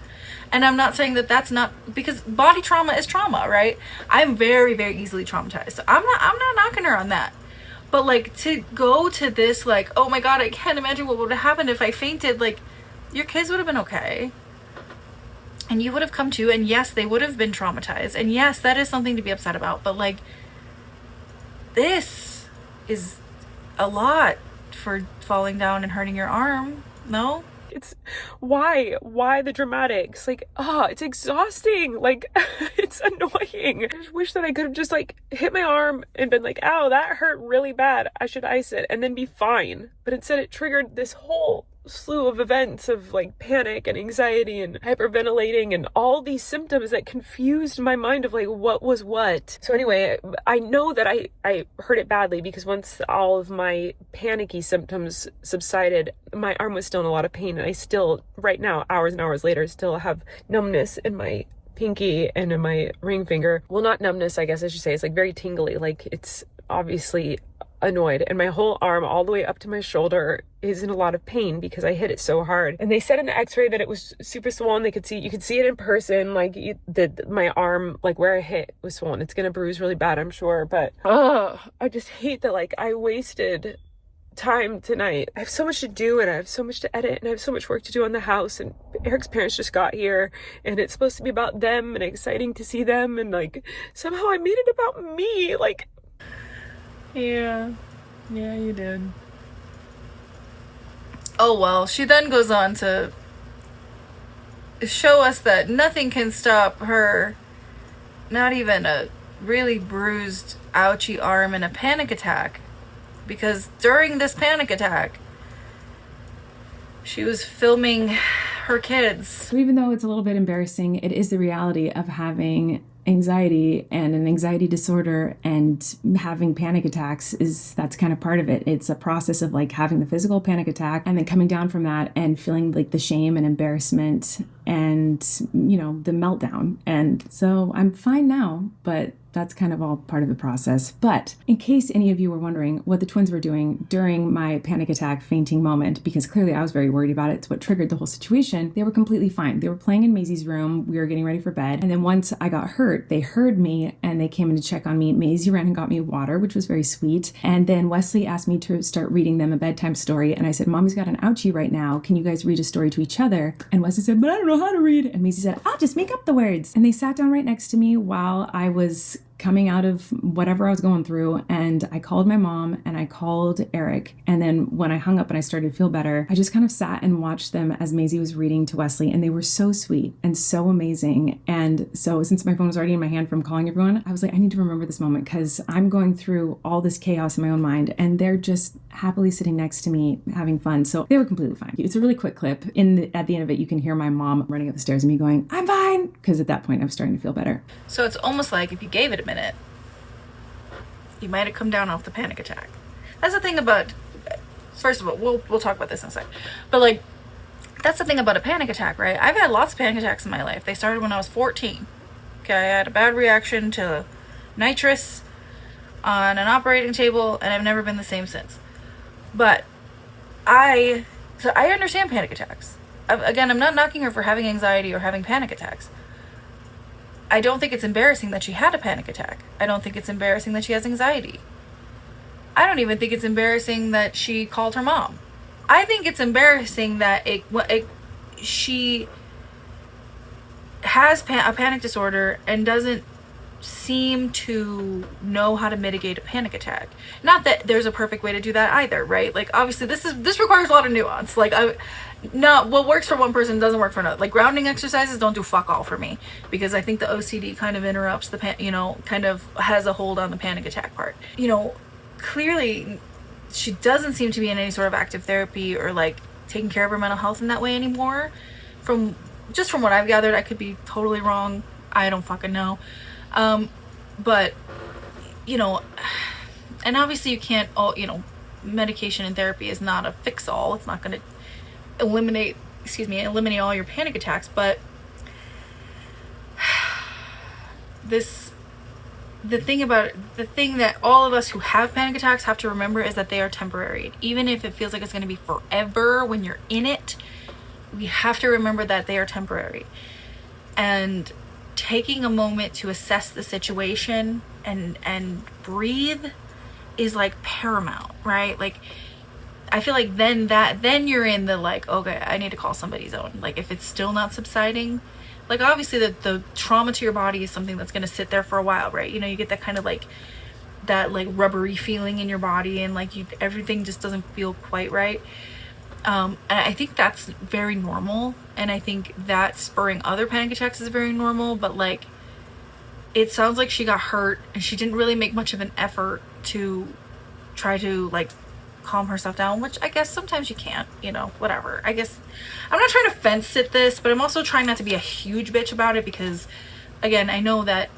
and I'm not saying that that's not, because body trauma is trauma, right? I'm very, very easily traumatized, so I'm not knocking her on that. But like, to go to this, like, oh my god, I can't imagine what would have happened if I fainted. Like, your kids would have been okay, and you would have come to, and yes, they would have been traumatized, and yes, that is something to be upset about. But like, this is a lot for falling down and hurting your arm. No? It's why the dramatics? Like, it's exhausting. Like, it's annoying. I just wish that I could have just like hit my arm and been like, ow, that hurt really bad, I should ice it, and then be fine. But instead it triggered this whole slew of events of like panic and anxiety and hyperventilating and all these symptoms that confused my mind of like what was what. So anyway, I know that I hurt it badly because once all of my panicky symptoms subsided, my arm was still in a lot of pain, and I still, right now, hours and hours later, still have numbness in my pinky and in my ring finger. Well, not numbness, I guess I should say. It's like very tingly, like it's obviously annoyed, and my whole arm all the way up to my shoulder is in a lot of pain because I hit it so hard. And they said in the x-ray that it was super swollen. You could see it in person, like my arm, like where I hit, was swollen. It's gonna bruise really bad, I'm sure, but I just hate that like I wasted time tonight. I have so much to do, and I have so much to edit, and I have so much work to do on the house, and Eric's parents just got here, and it's supposed to be about them and exciting to see them, and like somehow I made it about me. Like, yeah, you did. Oh well, she then goes on to show us that nothing can stop her, not even a really bruised, ouchy arm in a panic attack, because during this panic attack, she was filming her kids. So even though it's a little bit embarrassing, it is the reality of having anxiety and an anxiety disorder and having panic attacks. That's kind of part of it. It's a process of like having the physical panic attack and then coming down from that and feeling like the shame and embarrassment and, the meltdown. And so I'm fine now, but that's kind of all part of the process. But in case any of you were wondering what the twins were doing during my panic attack fainting moment, because clearly I was very worried about it, it's what triggered the whole situation, they were completely fine. They were playing in Maisie's room. We were getting ready for bed. And then once I got hurt, they heard me and they came in to check on me. Maisie ran and got me water, which was very sweet. And then Wesley asked me to start reading them a bedtime story. And I said, Mommy's got an ouchie right now. Can you guys read a story to each other? And Wesley said, but I don't know how to read. And Maisie said, I'll just make up the words. And they sat down right next to me while I was coming out of whatever I was going through, and I called my mom and I called Eric. And then when I hung up and I started to feel better, I just kind of sat and watched them as Maisie was reading to Wesley, and they were so sweet and so amazing. And so since my phone was already in my hand from calling everyone, I was like, I need to remember this moment because I'm going through all this chaos in my own mind, and they're just happily sitting next to me having fun. So they were completely fine. It's a really quick clip. At the end of it, you can hear my mom running up the stairs and me going, I'm fine, because at that point I was starting to feel better. So it's almost like if you gave it a minute, you might have come down off the panic attack. That's the thing about, first of all, we'll talk about this in a sec, but like, that's the thing about a panic attack, right? I've had lots of panic attacks in my life. They started when I was 14. Okay, I had a bad reaction to nitrous on an operating table, and I've never been the same since. But I understand panic attacks. Again, I'm not knocking her for having anxiety or having panic attacks. I don't think it's embarrassing that she had a panic attack. I don't think it's embarrassing that she has anxiety. I don't even think it's embarrassing that she called her mom. I think it's embarrassing that she has a panic disorder and doesn't seem to know how to mitigate a panic attack. Not that there's a perfect way to do that either, right? Like, obviously this requires a lot of nuance. Like, what works for one person doesn't work for another. Like, grounding exercises don't do fuck all for me, because I think the OCD kind of interrupts the kind of has a hold on the panic attack part. Clearly she doesn't seem to be in any sort of active therapy or like taking care of her mental health in that way anymore. From what I've gathered, I could be totally wrong. I don't fucking know. But and obviously you can't, medication and therapy is not a fix-all. It's not going to eliminate all your panic attacks, but the thing that all of us who have panic attacks have to remember is that they are temporary. Even if it feels like it's going to be forever when you're in it, we have to remember that they are temporary. And taking a moment to assess the situation and breathe is like paramount, right? Like, I feel like then you're in the like, okay, I need to call somebody's own. Like, if it's still not subsiding, like, obviously the trauma to your body is something that's going to sit there for a while, right? You get that kind of like, that like rubbery feeling in your body, and like everything just doesn't feel quite right. And I think that's very normal, and I think that spurring other panic attacks is very normal, but like, it sounds like she got hurt and she didn't really make much of an effort to try to like calm herself down, which I guess sometimes you can't, whatever. I guess I'm not trying to fence sit this, but I'm also trying not to be a huge bitch about it, because again, I know that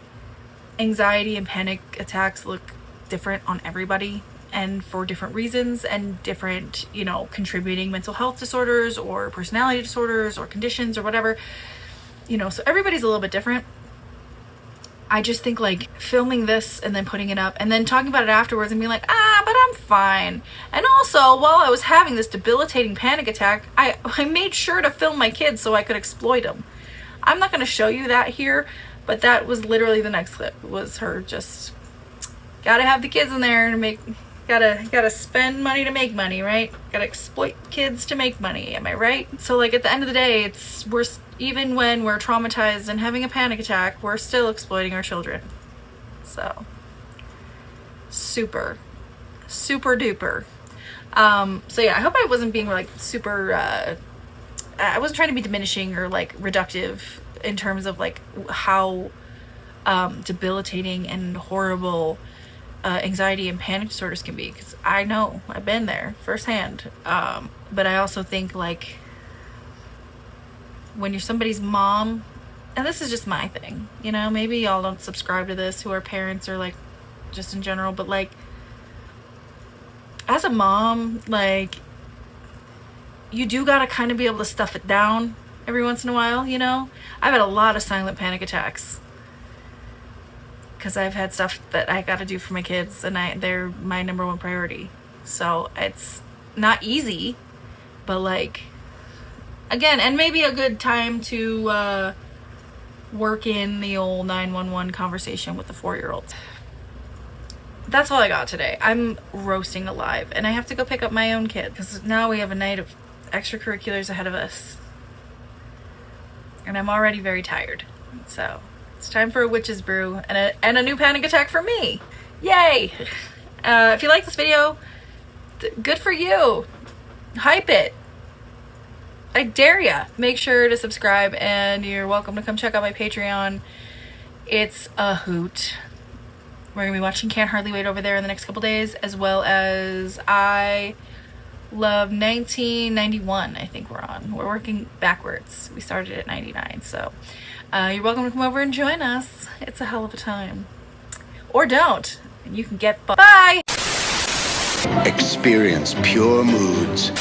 anxiety and panic attacks look different on everybody and for different reasons and different, contributing mental health disorders or personality disorders or conditions or whatever, so everybody's a little bit different. I just think like filming this and then putting it up and then talking about it afterwards and being like, but I'm fine. And also, while I was having this debilitating panic attack, I made sure to film my kids so I could exploit them. I'm not going to show you that here, but that was literally the next clip, was her just gotta have the kids in there to gotta spend money to make money, right? Gotta exploit kids to make money, am I right? So like, at the end of the day, even when we're traumatized and having a panic attack, we're still exploiting our children. So super duper. So yeah, I hope I wasn't being like super, I wasn't trying to be diminishing or like reductive in terms of like how debilitating and horrible anxiety and panic disorders can be, because I know, I've been there firsthand. But I also think like, when you're somebody's mom, and this is just my thing, maybe y'all don't subscribe to this who are parents or like just in general, but like, as a mom, like, you do gotta kind of be able to stuff it down every once in a while, I've had a lot of silent panic attacks because I've had stuff that I gotta do for my kids, and they're my number one priority. So it's not easy, but like, again, and maybe a good time to work in the old 911 conversation with the 4-year-old. That's all I got today. I'm roasting alive, and I have to go pick up my own kid because now we have a night of extracurriculars ahead of us, and I'm already very tired. So It's time for a witch's brew and a new panic attack for me. Yay! If you like this video, good for you. Hype it. I dare ya. Make sure to subscribe, and you're welcome to come check out my Patreon. It's a hoot. We're gonna be watching Can't Hardly Wait over there in the next couple days, as well as I Love 1991. I think we're on. We're working backwards. We started at 99, so you're welcome to come over and join us. It's a hell of a time. Or don't, and you can get Bye! Experience pure moods.